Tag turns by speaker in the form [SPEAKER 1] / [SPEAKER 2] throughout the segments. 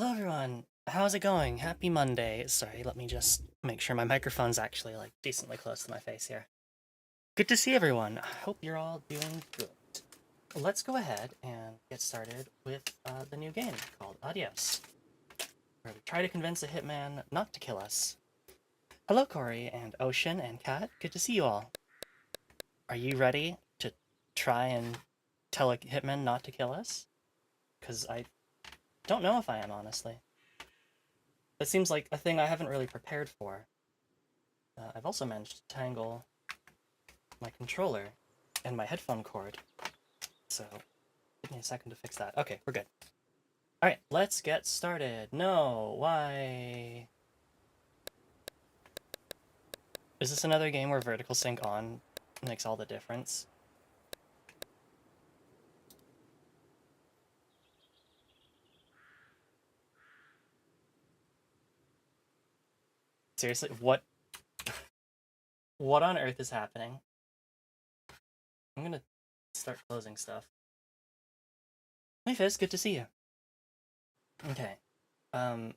[SPEAKER 1] Hello everyone, how's it going? Happy Monday. Sorry, let me just make sure my microphone's actually like decently close to my face here. Good to see everyone. I hope you're all doing good. Let's go ahead and get started with the new game called Adios, where we try to convince a hitman not to kill us. Hello Corey and Ocean and Kat, good to see you all. Are you ready to try and tell a hitman not to kill us? Because I don't know if I am, honestly. That seems like a thing I haven't really prepared for. I've also managed to tangle my controller and my headphone cord, so give me a second to fix that. Okay, we're good. Alright, let's get started. No, why? Is this another game where vertical sync on makes all the difference? Seriously, what on earth is happening? I'm gonna start closing stuff. Hey Fizz, good to see you. Okay. I'm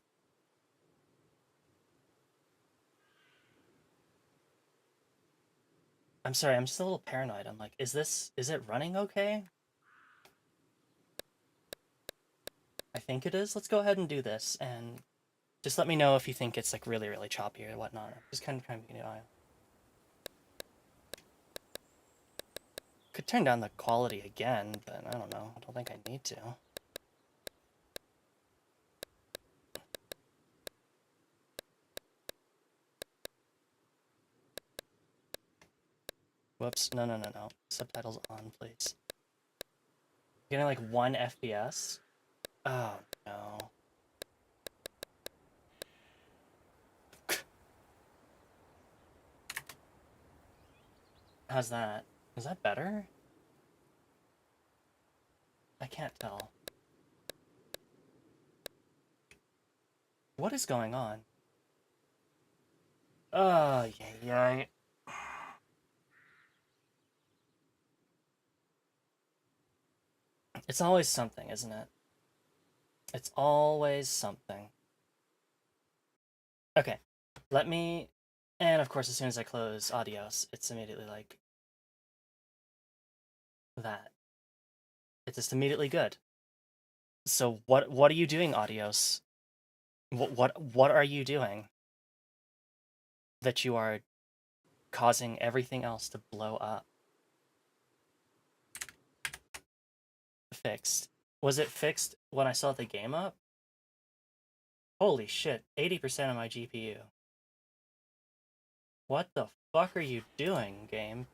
[SPEAKER 1] sorry, I'm just a little paranoid. I'm like, is it running okay? I think it is. Let's go ahead and do this, and just let me know if you think it's like really, really choppy or whatnot. I'm just kind of trying to get an eye. Could turn down the quality again, but I don't know. I don't think I need to. Whoops. No, no, no, no. Subtitles on, please. Getting like 1 FPS? Oh, no. How's that? Is that better? I can't tell. What is going on? Oh, yeah. It's always something, isn't it? It's always something. Okay, let me... And of course, as soon as I close Adios, it's immediately like... that. It's just immediately good. So what are you doing, Adios? What are you doing that you are causing everything else to blow up? Fixed. Was it fixed when I saw the game up? Holy shit, 80% of my GPU. What the fuck are you doing, game?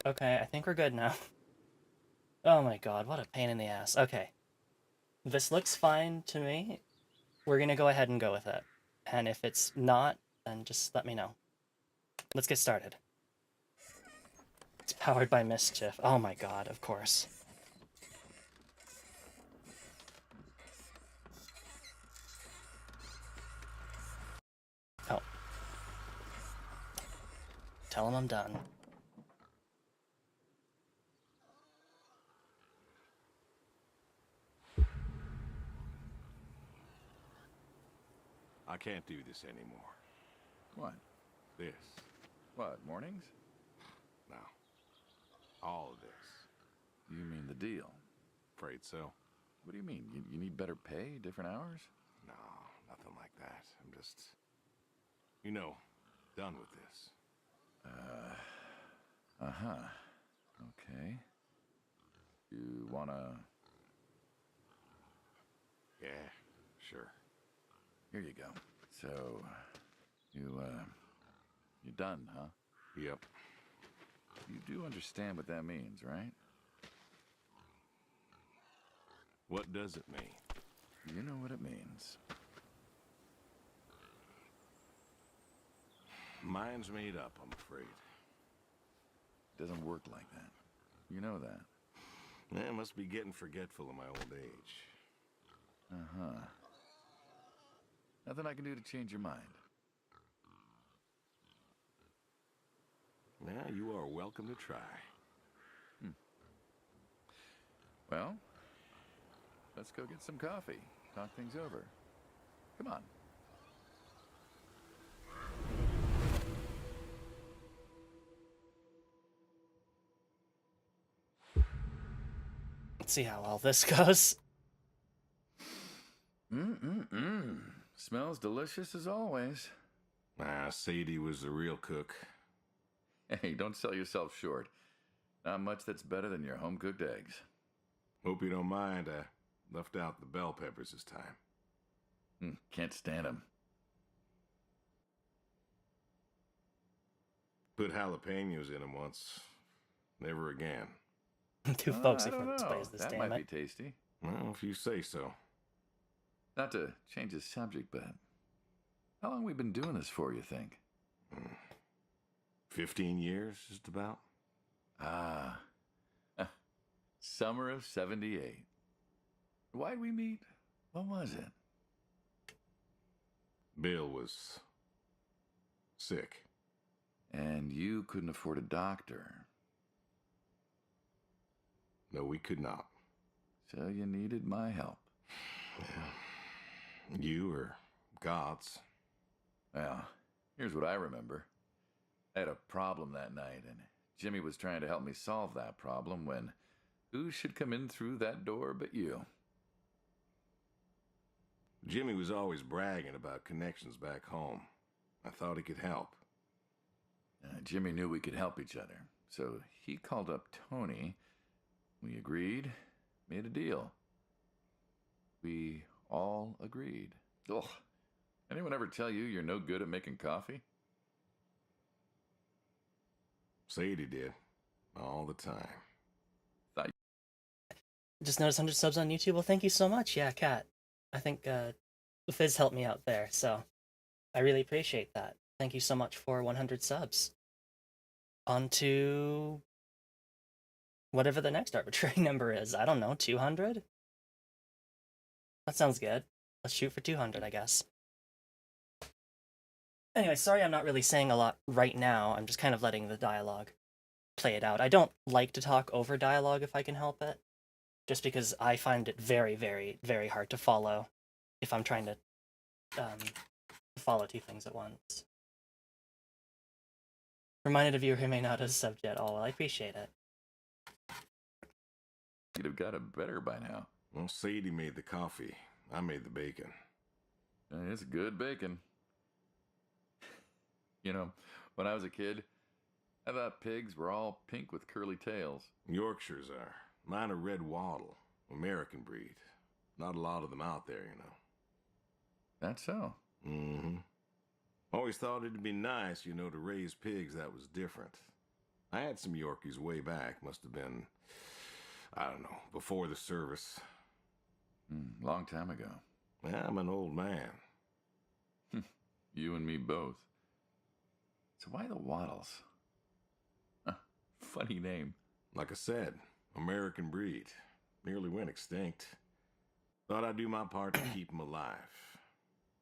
[SPEAKER 1] Okay, I think we're good now. Oh my god, what a pain in the ass. Okay. This looks fine to me. We're gonna go ahead and go with it. And if it's not, then just let me know. Let's get started. It's powered by mischief. Oh my god, of course. Oh. Tell him I'm done.
[SPEAKER 2] I can't do this anymore.
[SPEAKER 3] What?
[SPEAKER 2] This.
[SPEAKER 3] What, mornings?
[SPEAKER 2] No. All of this.
[SPEAKER 3] You mean the deal?
[SPEAKER 2] Afraid so.
[SPEAKER 3] What do you mean? You need better pay, different hours?
[SPEAKER 2] No, nothing like that. I'm just... You know, done with this.
[SPEAKER 3] Uh-huh. Okay. You wanna...
[SPEAKER 2] Yeah, sure.
[SPEAKER 3] Here you go. So, you're done, huh?
[SPEAKER 2] Yep.
[SPEAKER 3] You do understand what that means, right?
[SPEAKER 2] What does it mean?
[SPEAKER 3] You know what it means.
[SPEAKER 2] Mine's made up, I'm afraid.
[SPEAKER 3] It doesn't work like that. You know that.
[SPEAKER 2] I must be getting forgetful in my old age.
[SPEAKER 3] Uh-huh. Nothing I can do to change your mind.
[SPEAKER 2] Yeah, you are welcome to try.
[SPEAKER 3] Well, let's go get some coffee. Talk things over. Come on.
[SPEAKER 1] Let's see how well this goes.
[SPEAKER 3] Smells delicious as always.
[SPEAKER 2] Sadie was the real cook.
[SPEAKER 3] Hey, don't sell yourself short. Not much that's better than your home-cooked eggs.
[SPEAKER 2] Hope you don't mind, I left out the bell peppers this time.
[SPEAKER 3] Can't stand them.
[SPEAKER 2] Put jalapenos in them once. Never again.
[SPEAKER 1] Too folksy
[SPEAKER 3] I
[SPEAKER 1] for
[SPEAKER 3] don't
[SPEAKER 1] the
[SPEAKER 3] know.
[SPEAKER 1] space this
[SPEAKER 3] That
[SPEAKER 1] damn
[SPEAKER 3] might
[SPEAKER 1] it.
[SPEAKER 3] be tasty.
[SPEAKER 2] Well, if you say so.
[SPEAKER 3] Not to change the subject, but how long we been doing this for, you think?
[SPEAKER 2] 15 years, just about.
[SPEAKER 3] Summer of '78. Why'd we meet? What was it?
[SPEAKER 2] Bill was sick.
[SPEAKER 3] And you couldn't afford a doctor.
[SPEAKER 2] No, we could not.
[SPEAKER 3] So you needed my help.
[SPEAKER 2] You or God's.
[SPEAKER 3] Well, here's what I remember. I had a problem that night, and Jimmy was trying to help me solve that problem when who should come in through that door but you?
[SPEAKER 2] Jimmy was always bragging about connections back home. I thought he could help.
[SPEAKER 3] Jimmy knew we could help each other, so he called up Tony. We agreed, made a deal. We all agreed. Ugh. Anyone ever tell you you're no good at making coffee?
[SPEAKER 2] Sadie did. All the time.
[SPEAKER 1] Just noticed 100 subs on YouTube. Well, thank you so much. Yeah, Kat. I think Fizz helped me out there, so I really appreciate that. Thank you so much for 100 subs. On to whatever the next arbitrary number is. I don't know, 200? That sounds good. Let's shoot for 200, I guess. Anyway, sorry I'm not really saying a lot right now. I'm just kind of letting the dialogue play it out. I don't like to talk over dialogue if I can help it, just because I find it very, very, very hard to follow if I'm trying to follow two things at once. Reminded of you who may not have subbed yet. Oh, well, I appreciate it.
[SPEAKER 3] You'd have got it better by now.
[SPEAKER 2] Well, Sadie made the coffee. I made the bacon.
[SPEAKER 3] It's good bacon. You know, when I was a kid, I thought pigs were all pink with curly tails.
[SPEAKER 2] Yorkshires are. Mine are red wattle. American breed. Not a lot of them out there, you know.
[SPEAKER 3] That's so.
[SPEAKER 2] Mm-hmm. Always thought it'd be nice, you know, to raise pigs that was different. I had some Yorkies way back. Must have been, I don't know, before the service.
[SPEAKER 3] Long time ago.
[SPEAKER 2] Yeah, I'm an old man.
[SPEAKER 3] You and me both. So why the Waddles? Funny name.
[SPEAKER 2] Like I said, American breed. Nearly went extinct. Thought I'd do my part to keep them alive.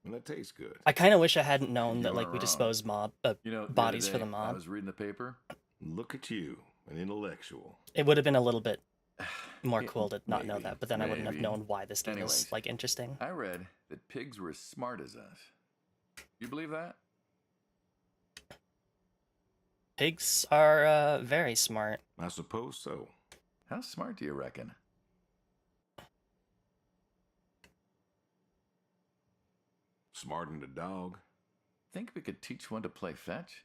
[SPEAKER 2] And that tastes good.
[SPEAKER 1] I kind of wish I hadn't known
[SPEAKER 3] You
[SPEAKER 1] that, like,
[SPEAKER 3] weren't
[SPEAKER 1] we
[SPEAKER 3] wrong.
[SPEAKER 1] dispose bodies for the
[SPEAKER 3] I
[SPEAKER 1] mob.
[SPEAKER 3] was reading the paper.
[SPEAKER 2] Look at you, an intellectual.
[SPEAKER 1] It would have been a little bit more cool to not know
[SPEAKER 3] Maybe,
[SPEAKER 1] that, but then I wouldn't have
[SPEAKER 3] maybe.
[SPEAKER 1] known why this game
[SPEAKER 3] Anyways.
[SPEAKER 1] is, like, interesting.
[SPEAKER 3] I read that pigs were as smart as us. You believe that?
[SPEAKER 1] Pigs are, very smart.
[SPEAKER 2] I suppose so.
[SPEAKER 3] How smart do you reckon?
[SPEAKER 2] Smarter than a dog.
[SPEAKER 3] Think we could teach one to play fetch?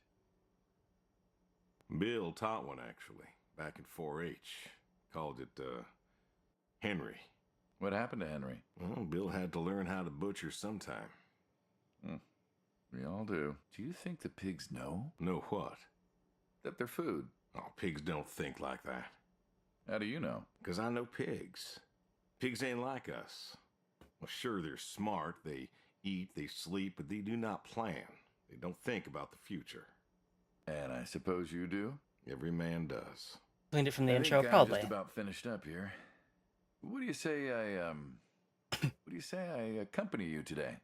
[SPEAKER 2] Bill taught one, actually, back in 4-H. Called it, Henry.
[SPEAKER 3] What happened to Henry?
[SPEAKER 2] Well, Bill had to learn how to butcher sometime.
[SPEAKER 3] We all do. Do you think the pigs know
[SPEAKER 2] Know what?
[SPEAKER 3] that they're food?
[SPEAKER 2] Oh, pigs don't think like that.
[SPEAKER 3] How do you know?
[SPEAKER 2] 'Cause I know pigs. Pigs ain't like us. Well, sure, they're smart. They eat, they sleep, but they do not plan. They don't think about the future.
[SPEAKER 3] And I suppose you do?
[SPEAKER 2] Every man does.
[SPEAKER 1] Gleaned it from the
[SPEAKER 3] I
[SPEAKER 1] intro,
[SPEAKER 3] think
[SPEAKER 1] probably.
[SPEAKER 3] I'm just about finished up here. What do you say I accompany you today?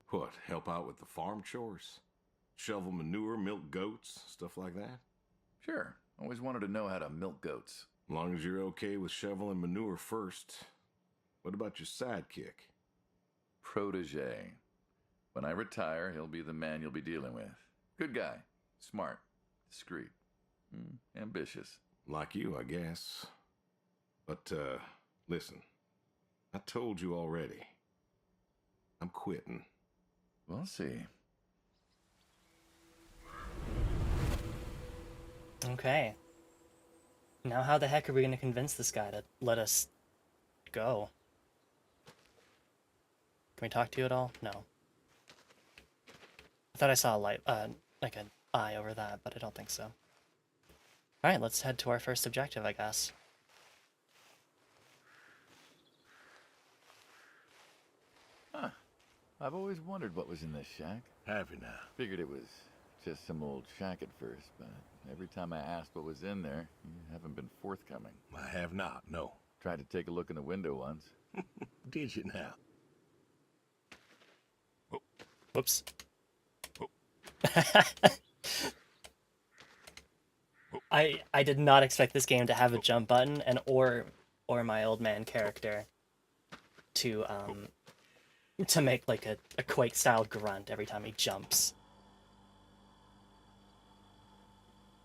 [SPEAKER 2] What, help out with the farm chores? Shovel manure, milk goats, stuff like that?
[SPEAKER 3] Sure. Always wanted to know how to milk goats.
[SPEAKER 2] As long as you're okay with shoveling manure first. What about your sidekick?
[SPEAKER 3] Protege. When I retire, he'll be the man you'll be dealing with. Good guy. Smart. Discreet. Ambitious.
[SPEAKER 2] Like you, I guess. But, listen. I told you already. I'm quitting.
[SPEAKER 3] We'll see.
[SPEAKER 1] Okay. Now how the heck are we going to convince this guy to let us go? Can we talk to you at all? No. I thought I saw a light, like an eye over that, but I don't think so. Alright, let's head to our first objective, I guess.
[SPEAKER 3] Huh. I've always wondered what was in this shack.
[SPEAKER 2] Have you now?
[SPEAKER 3] Figured it was just some old shack at first, but every time I asked what was in there, you haven't been forthcoming.
[SPEAKER 2] I have not, no.
[SPEAKER 3] Tried to take a look in the window once.
[SPEAKER 2] Did you now?
[SPEAKER 1] Whoops. I did not expect this game to have a jump button and or my old man character to make like a Quake style grunt every time he jumps.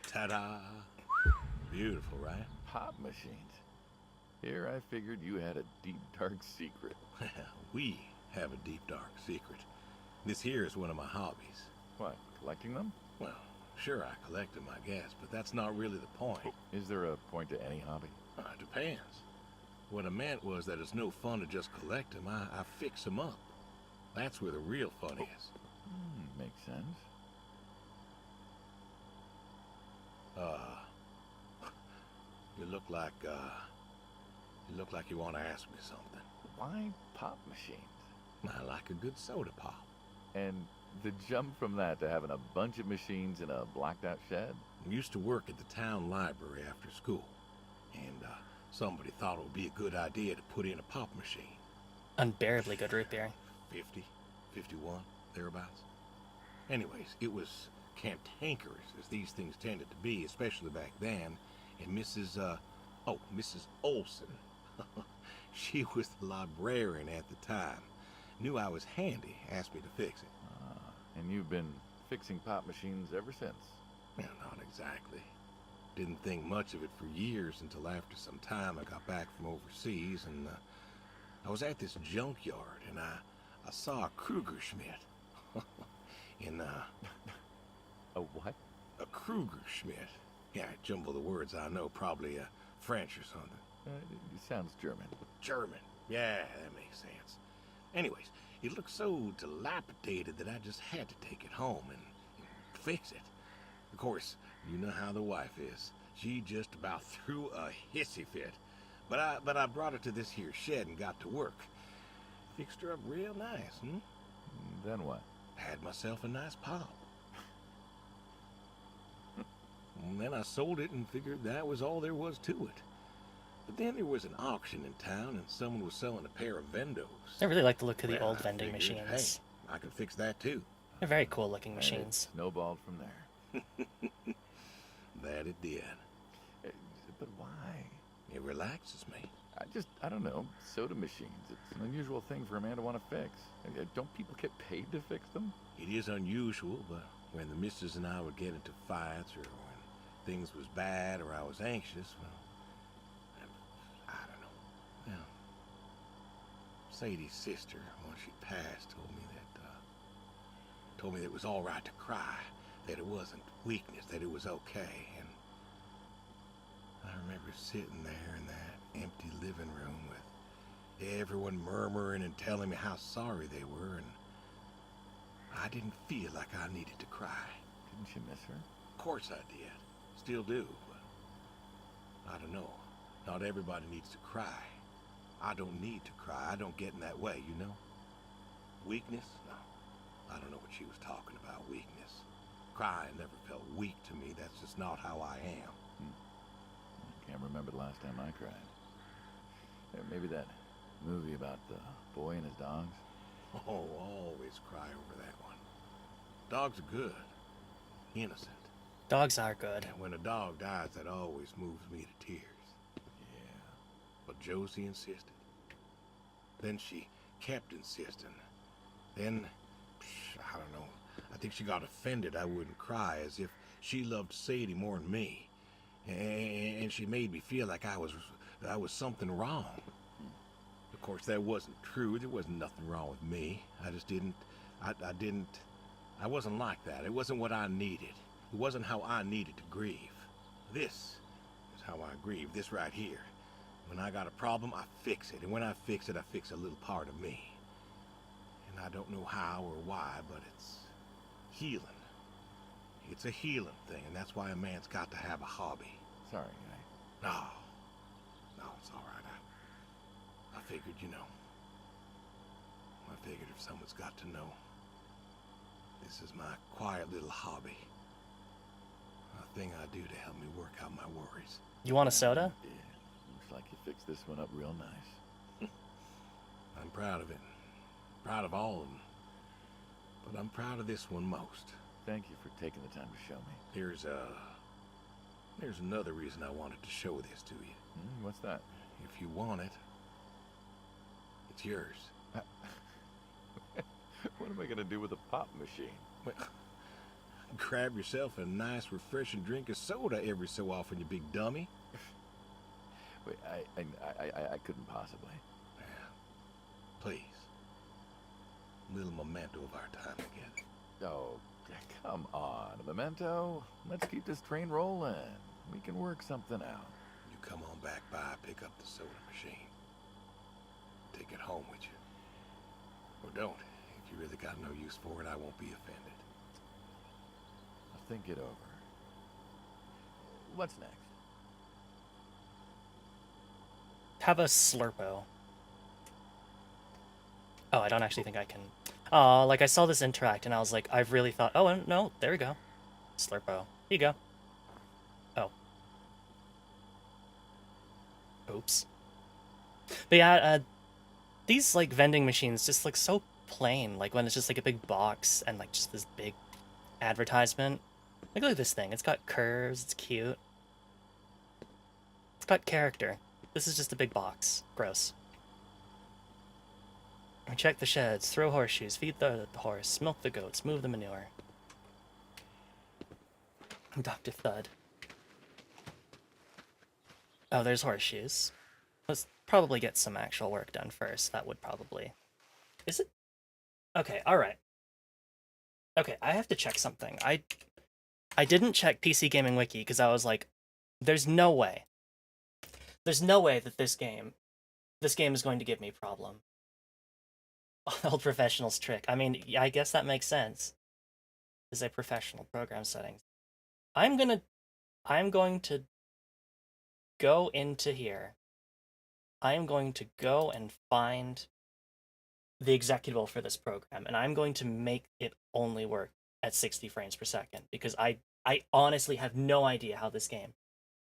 [SPEAKER 2] Ta-da! Beautiful, right?
[SPEAKER 3] Pop machines. Here I figured you had a deep, dark secret.
[SPEAKER 2] We have a deep, dark secret. This here is one of my hobbies.
[SPEAKER 3] What, collecting them?
[SPEAKER 2] Well, sure, I collect them, I guess, but that's not really the point.
[SPEAKER 3] Is there a point to any hobby?
[SPEAKER 2] It depends. What I meant was that it's no fun to just collect them. I fix them up. That's where the real fun is.
[SPEAKER 3] Makes sense.
[SPEAKER 2] You look like you want to ask me something.
[SPEAKER 3] Why pop machines?
[SPEAKER 2] I like a good soda pop.
[SPEAKER 3] And the jump from that to having a bunch of machines in a blacked out shed?
[SPEAKER 2] I used to work at the town library after school, and somebody thought it would be a good idea to put in a pop machine.
[SPEAKER 1] Unbearably good root beer.
[SPEAKER 2] 50, 51, thereabouts. Anyways, it was cantankerous, as these things tended to be, especially back then, and Mrs. Olson, she was the librarian at the time, knew I was handy, asked me to fix it.
[SPEAKER 3] And you've been fixing pop machines ever since?
[SPEAKER 2] Well, not exactly. Didn't think much of it for years until after some time I got back from overseas, and I was at this junkyard, and I saw a Kruger Schmidt.
[SPEAKER 3] A what?
[SPEAKER 2] A Kruger Schmidt. Yeah, I jumble the words, I know, probably French or something.
[SPEAKER 3] It sounds German.
[SPEAKER 2] German. Yeah, that makes sense. Anyways, it looked so dilapidated that I just had to take it home and fix it. Of course, you know how the wife is. She just about threw a hissy fit. But I brought her to this here shed and got to work. Fixed her up real nice,
[SPEAKER 3] Then what?
[SPEAKER 2] Had myself a nice pop. And then I sold it and figured that was all there was to it. But then there was an auction in town and someone was selling a pair of Vendos.
[SPEAKER 1] I really like the look of the
[SPEAKER 2] Well,
[SPEAKER 1] old
[SPEAKER 2] I
[SPEAKER 1] vending
[SPEAKER 2] figured,
[SPEAKER 1] machines.
[SPEAKER 2] Hey, I could fix that too.
[SPEAKER 1] They're very cool looking
[SPEAKER 3] And it
[SPEAKER 1] machines.
[SPEAKER 3] snowballed from there.
[SPEAKER 2] That it did.
[SPEAKER 3] But why?
[SPEAKER 2] It relaxes me.
[SPEAKER 3] I don't know. Soda machines. It's an unusual thing for a man to want to fix. Don't people get paid to fix them?
[SPEAKER 2] It is unusual, but when the missus and I would get into fights or when things was bad or I was anxious, well, I don't know. Well, Sadie's sister, when she passed, told me that it was all right to cry, that it wasn't weakness, that it was okay. And I remember sitting there in that empty living room with everyone murmuring and telling me how sorry they were, and I didn't feel like I needed to cry.
[SPEAKER 3] Didn't you miss her?
[SPEAKER 2] Of course I did. Still do, but I don't know. Not everybody needs to cry. I don't need to cry. I don't get in that way, you know? Weakness? No. I don't know what she was talking about, weakness. Crying never felt weak to me. That's just not how I am.
[SPEAKER 3] I can't remember the last time I cried. Maybe that movie about the boy and his dogs?
[SPEAKER 2] Oh, always cry over that one. Dogs are good. innocent.
[SPEAKER 1] Dogs are good.
[SPEAKER 2] And when a dog dies, that always moves me to tears.
[SPEAKER 3] Yeah.
[SPEAKER 2] But Josie insisted. Then she kept insisting. Then, I don't know, I think she got offended I wouldn't cry, as if she loved Sadie more than me. And she made me feel like I was something wrong. Of course, that wasn't true. There wasn't nothing wrong with me. I just didn't, I wasn't like that. It wasn't what I needed. It wasn't how I needed to grieve. This is how I grieve, this right here. When I got a problem, I fix it. And when I fix it, I fix a little part of me. And I don't know how or why, but it's healing. It's a healing thing, and that's why a man's got to have a hobby.
[SPEAKER 3] Sorry,
[SPEAKER 2] No, it's all right. I figured, I figured if someone's got to know, this is my quiet little hobby. A thing I do to help me work out my worries.
[SPEAKER 1] You want a soda?
[SPEAKER 3] Yeah. Looks like you fixed this one up real nice.
[SPEAKER 2] I'm proud of it. Proud of all of them. But I'm proud of this one most.
[SPEAKER 3] Thank you for taking the time to show me.
[SPEAKER 2] There's another reason I wanted to show this to you.
[SPEAKER 3] What's that?
[SPEAKER 2] If you want it, it's yours.
[SPEAKER 3] What am I gonna do with a pop machine?
[SPEAKER 2] Well, grab yourself a nice, refreshing drink of soda every so often, you big dummy.
[SPEAKER 3] Wait, I couldn't possibly.
[SPEAKER 2] Please. A little memento of our time together.
[SPEAKER 3] Oh, come on, a memento. Let's keep this train rolling. We can work something out.
[SPEAKER 2] You come on back by, pick up the soda machine. Take it home with you. Or don't. If you really got no use for it, I won't be offended.
[SPEAKER 3] I'll think it over. What's next?
[SPEAKER 1] Have a Slurpo. Oh, I don't actually think I can. Oh, like I saw this interact and I was like, I've really thought, oh, no, there we go. Slurpo. Here you go. Oh. Oops. But yeah, these like vending machines just look so plain. Like when it's just like a big box and like just this big advertisement. Like look at this thing. It's got curves. It's cute. It's got character. This is just a big box. Gross. Check the sheds, throw horseshoes, feed the horse, milk the goats, move the manure. Dr. Thud. Oh, there's horseshoes. Let's probably get some actual work done first. That would probably... Is it? Okay, alright. Okay, I have to check something. I didn't check PC Gaming Wiki because I was like, there's no way. There's no way that this game is going to give me a problem. Old professional's trick. I mean, I guess that makes sense. This is a professional program settings. I'm going to go into here. I am going to go and find the executable for this program, and I'm going to make it only work at 60 frames per second, because I honestly have no idea how this game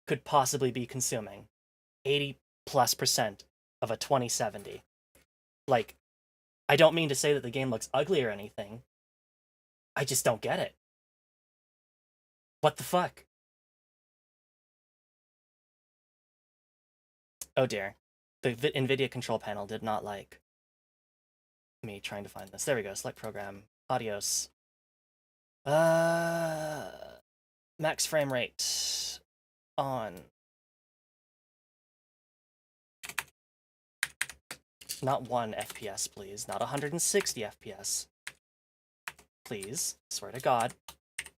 [SPEAKER 1] could possibly be consuming 80+% of a 2070. Like, I don't mean to say that the game looks ugly or anything. I just don't get it. What the fuck? Oh dear. The NVIDIA control panel did not like me trying to find this. There we go. Select program. Adios. Max frame rate. On. Not 1 FPS, please. Not 160 FPS. Please. Swear to God.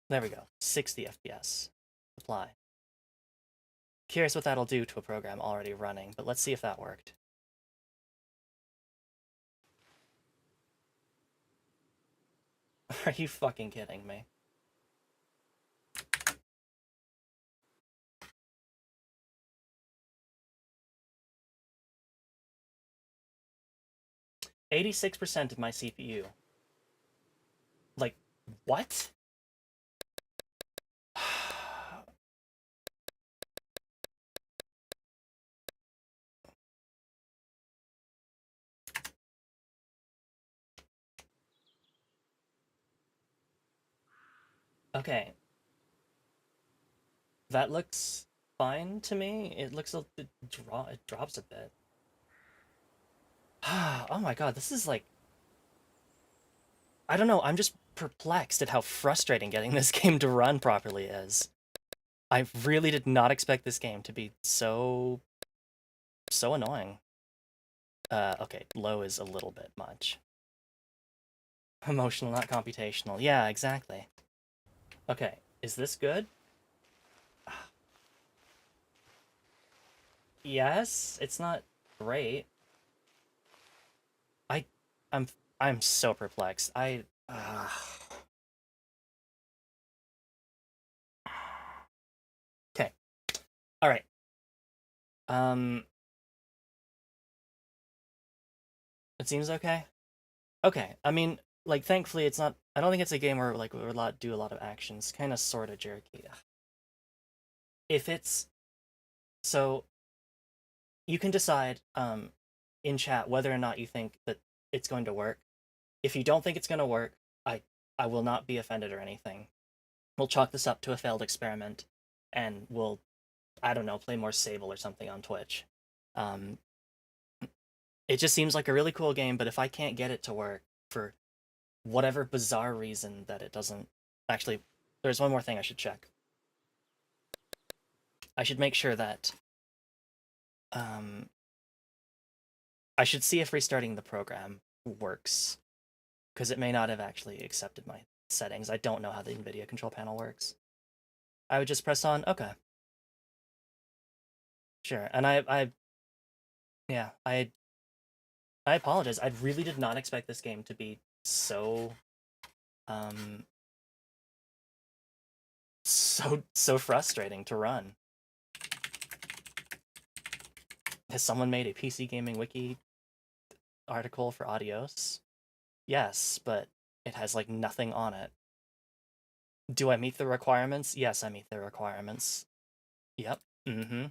[SPEAKER 1] There we go. 60 FPS. Apply. Curious what that'll do to a program already running, but let's see if that worked. Are you fucking kidding me? %86 of my CPU. Like, what? Okay, That looks fine to me. It looks it drops a bit. Oh my god, this is like, I don't know, I'm just perplexed at how frustrating getting this game to run properly is. I really did not expect this game to be so annoying. Okay, low is a little bit much. Emotional, not computational. Yeah, exactly. Okay, is this good? Yes, it's not great. I, I'm, I'm so perplexed. Okay, all right. Um, it seems okay. Okay, I mean, like, thankfully, it's not. I don't think it's a game where like we do a lot of actions. Kind of, sort of jerky. If it's so, you can decide in chat whether or not you think that it's going to work. If you don't think it's going to work, I I will not be offended or anything. We'll chalk this up to a failed experiment, and we'll, I don't know, play more Sable or something on Twitch. Um, it just seems like a really cool game, but if I can't get it to work for whatever bizarre reason that it doesn't, actually, there's one more thing I should check. I should make sure that um, I should see if restarting the program works, because it may not have actually accepted my settings. I don't know how the NVIDIA control panel works. I would just press on OK. Sure, and yeah, I apologize. I really did not expect this game to be so, um, so frustrating to run. Has someone made a PC gaming wiki article for Adios? Yes, but it has like nothing on it. Do I meet the requirements? Yes, I meet the requirements. Yep. Mm-hmm.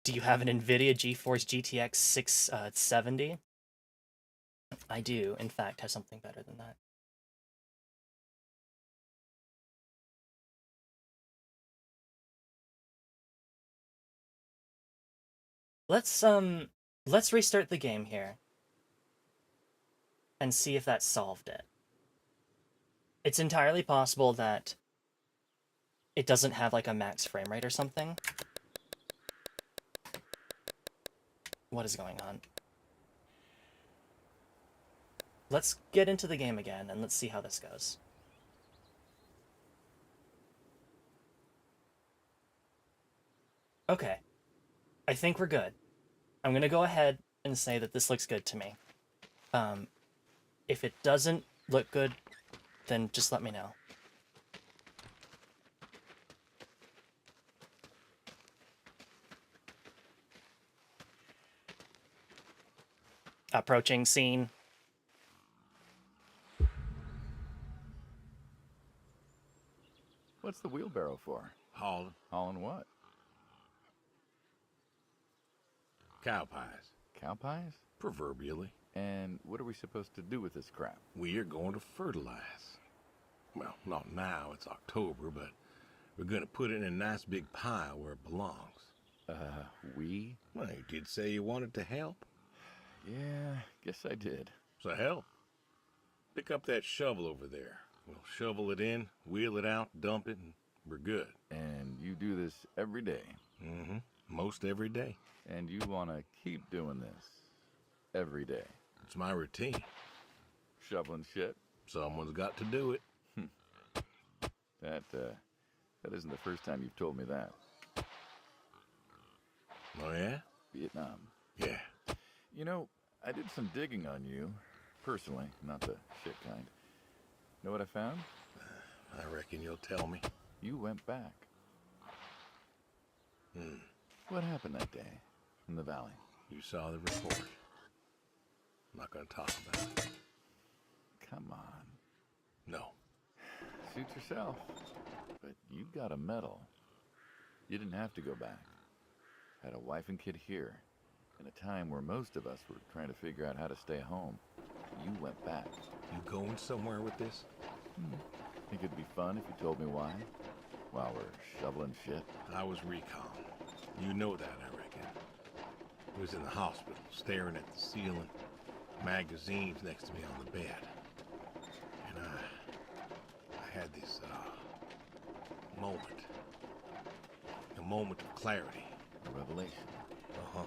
[SPEAKER 1] Do you have an NVIDIA GeForce GTX 670? I do, in fact, have something better than that. Let's restart the game here and see if that solved it. It's entirely possible that it doesn't have like a max frame rate or something. What is going on? Let's get into the game again and let's see how this goes. Okay, I think we're good. I'm gonna go ahead and say that this looks good to me. If it doesn't look good, then just let me know. Approaching scene.
[SPEAKER 3] What's the wheelbarrow for?
[SPEAKER 2] Hauling
[SPEAKER 3] Hauling what?
[SPEAKER 2] cow pies,
[SPEAKER 3] Cow pies?
[SPEAKER 2] proverbially.
[SPEAKER 3] And what are we supposed to do with this crap?
[SPEAKER 2] We are going to fertilize. Well, not now, it's October, but we're going to put it in a nice big pile where it belongs.
[SPEAKER 3] We?
[SPEAKER 2] Well, you did say you wanted to help.
[SPEAKER 3] Yeah, guess I did.
[SPEAKER 2] So help. Pick up that shovel over there. We'll shovel it in, wheel it out, dump it, and we're good.
[SPEAKER 3] And you do this every day.
[SPEAKER 2] Mm-hmm. Most every day.
[SPEAKER 3] And you want to keep doing this every day.
[SPEAKER 2] It's my routine.
[SPEAKER 3] Shoveling shit.
[SPEAKER 2] Someone's got to do it.
[SPEAKER 3] That isn't the first time you've told me that.
[SPEAKER 2] Oh, yeah?
[SPEAKER 3] Vietnam.
[SPEAKER 2] Yeah.
[SPEAKER 3] You know, I did some digging on you. Personally, not the shit kind. Know what I found?
[SPEAKER 2] I reckon you'll tell me.
[SPEAKER 3] You went back.
[SPEAKER 2] Hmm.
[SPEAKER 3] What happened that day in the valley?
[SPEAKER 2] You saw the report. I'm not going to talk about it.
[SPEAKER 3] Come on.
[SPEAKER 2] No.
[SPEAKER 3] Suit yourself. But you got a medal. You didn't have to go back. Had a wife and kid here. In a time where most of us were trying to figure out how to stay home. You went back.
[SPEAKER 2] You going somewhere with this?
[SPEAKER 3] Think it'd be fun if you told me why? while we're shoveling shit?
[SPEAKER 2] I was recon. You know that, I reckon. I was in the hospital, staring at the ceiling, magazines next to me on the bed. And I had this, moment. A moment of clarity.
[SPEAKER 3] A revelation.
[SPEAKER 2] Uh-huh.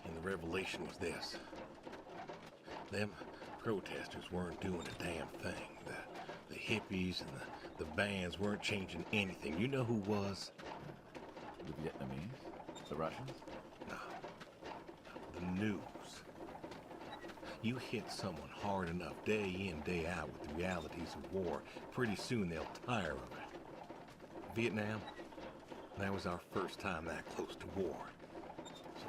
[SPEAKER 2] And the revelation was this. Them protesters weren't doing a damn thing. The hippies and the bands weren't changing anything. You know who was?
[SPEAKER 3] The Vietnamese? The Russians?
[SPEAKER 2] No. The news. You hit someone hard enough day in, day out with the realities of war, pretty soon they'll tire of it. Vietnam, that was our first time that close to war. So,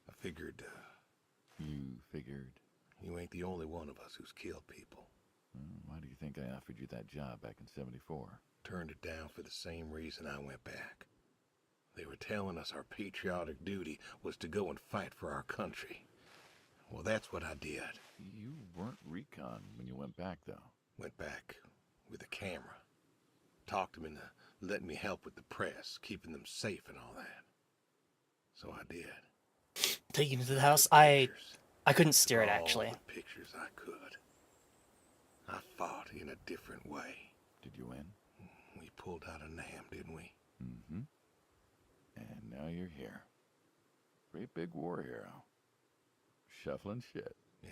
[SPEAKER 2] I figured,
[SPEAKER 3] You figured?
[SPEAKER 2] you ain't the only one of us who's killed people.
[SPEAKER 3] Why do you think I offered you that job back in '74?
[SPEAKER 2] Turned it down for the same reason I went back. They were telling us our patriotic duty was to go and fight for our country. Well, that's what I did.
[SPEAKER 3] You weren't recon when you went back, though.
[SPEAKER 2] Went back with a camera. Talked them into letting me help with the press, keeping them safe and all that. So I did.
[SPEAKER 1] Taking it to the house. I
[SPEAKER 2] Pictures.
[SPEAKER 1] couldn't steer it
[SPEAKER 2] All
[SPEAKER 1] actually.
[SPEAKER 2] the pictures I could. I fought in a different way.
[SPEAKER 3] Did you win?
[SPEAKER 2] We pulled out a Nam, didn't we?
[SPEAKER 3] Mm-hmm. And now you're here. Great big war hero. Shuffling shit.
[SPEAKER 2] Yeah.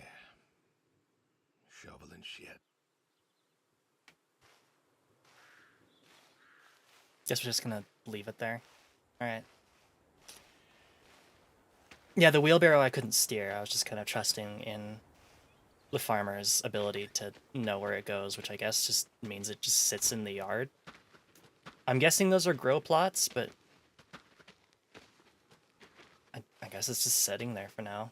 [SPEAKER 2] Shoveling shit.
[SPEAKER 1] Guess we're just gonna leave it there. Alright. Yeah, the wheelbarrow I couldn't steer. I was just kind of trusting in the farmer's ability to know where it goes, which I guess just means it just sits in the yard. I'm guessing those are grow plots, but I guess it's just sitting there for now.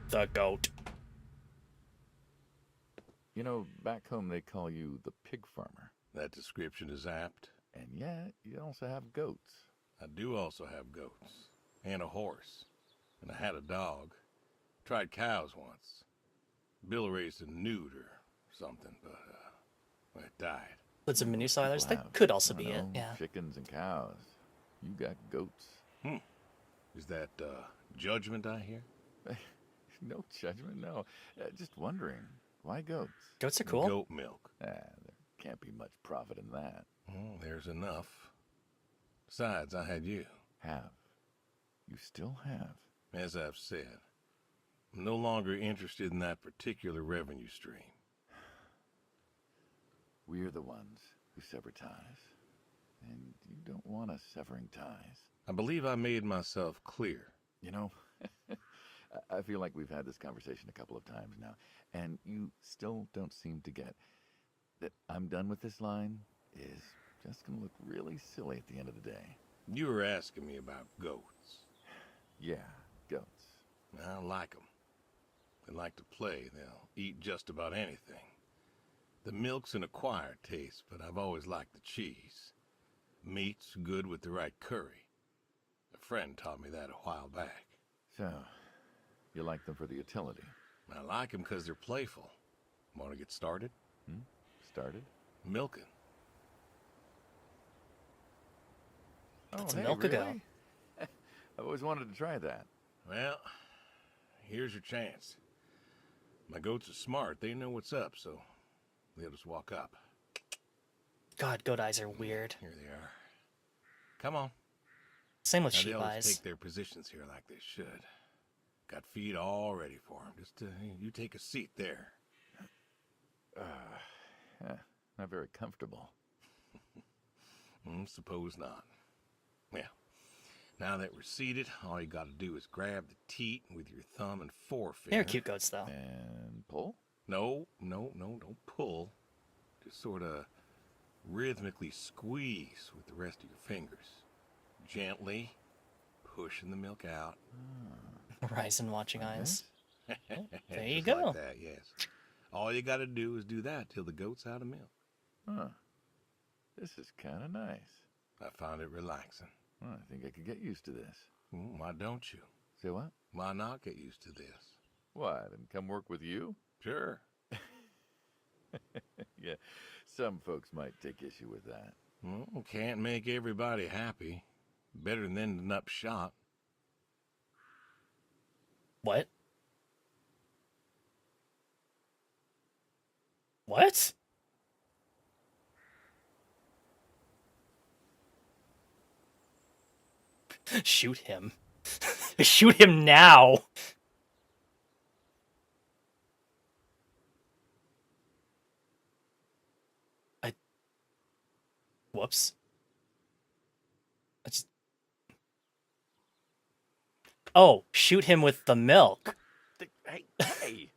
[SPEAKER 1] The goat.
[SPEAKER 3] You know, back home they call you the pig farmer.
[SPEAKER 2] That description is apt.
[SPEAKER 3] And yet, you also have goats.
[SPEAKER 2] I do also have goats. And a horse. And I had a dog. Tried cows once. Bill raised a newt or something, but, well, it died.
[SPEAKER 1] Lots of menu silers.
[SPEAKER 3] People
[SPEAKER 1] That
[SPEAKER 3] have,
[SPEAKER 1] could also
[SPEAKER 3] I
[SPEAKER 1] be
[SPEAKER 3] don't
[SPEAKER 1] it,
[SPEAKER 3] know,
[SPEAKER 1] yeah.
[SPEAKER 3] Chickens and cows. You got goats.
[SPEAKER 2] Is that, judgment I hear?
[SPEAKER 3] No judgment, no. Just wondering, why goats?
[SPEAKER 1] Goats are cool.
[SPEAKER 2] Goat milk.
[SPEAKER 3] There can't be much profit in that.
[SPEAKER 2] Well, there's enough. Besides, I had you.
[SPEAKER 3] Have. You still have.
[SPEAKER 2] As I've said, I'm no longer interested in that particular revenue stream.
[SPEAKER 3] We're the ones who sever ties. And you don't want us severing ties.
[SPEAKER 2] I believe I made myself clear.
[SPEAKER 3] You know, I feel like we've had this conversation a couple of times now, and you still don't seem to get that I'm done with this line is just going to look really silly at the end of the day.
[SPEAKER 2] You were asking me about goats.
[SPEAKER 3] Yeah, goats.
[SPEAKER 2] I like them. They like to play. They'll eat just about anything. The milk's an acquired taste, but I've always liked the cheese. Meat's good with the right curry. A friend taught me that a while back.
[SPEAKER 3] So, you like them for the utility?
[SPEAKER 2] I like them because they're playful. Want to get started?
[SPEAKER 3] Started?
[SPEAKER 2] Milking.
[SPEAKER 1] Let's
[SPEAKER 3] hey,
[SPEAKER 1] milk a go.
[SPEAKER 3] really? I've always wanted to try that.
[SPEAKER 2] Well, here's your chance. My goats are smart. They know what's up, so they'll just walk up.
[SPEAKER 1] God, goat eyes are weird.
[SPEAKER 2] Here they are. Come on.
[SPEAKER 1] Same with
[SPEAKER 2] Now,
[SPEAKER 1] sheep
[SPEAKER 2] they always
[SPEAKER 1] eyes.
[SPEAKER 2] take their positions here like they should. Got feed all ready for them. Just you take a seat there.
[SPEAKER 3] Not very comfortable.
[SPEAKER 2] Suppose not. Well, now that we're seated, all you got to do is grab the teat with your thumb and forefinger.
[SPEAKER 1] They're cute goats, though.
[SPEAKER 3] And pull?
[SPEAKER 2] No, don't pull. Just sort of rhythmically squeeze with the rest of your fingers. Gently pushing the milk out.
[SPEAKER 1] Horizon watching eyes. There you
[SPEAKER 2] Just
[SPEAKER 1] go.
[SPEAKER 2] Like that, yes. All you got to do is do that till the goat's out of milk.
[SPEAKER 3] Huh. This is kind of nice.
[SPEAKER 2] I found it relaxing.
[SPEAKER 3] Well, I think I could get used to this.
[SPEAKER 2] Why don't you?
[SPEAKER 3] Say what?
[SPEAKER 2] Why not get used to this?
[SPEAKER 3] What, and come work with you?
[SPEAKER 2] Sure.
[SPEAKER 3] Yeah, some folks might take issue with that.
[SPEAKER 2] Well, can't make everybody happy. Better than ending up shot.
[SPEAKER 1] What? What? Shoot him. Shoot him now. Whoops. I just... Oh, shoot him with the milk.
[SPEAKER 3] Hey, hey!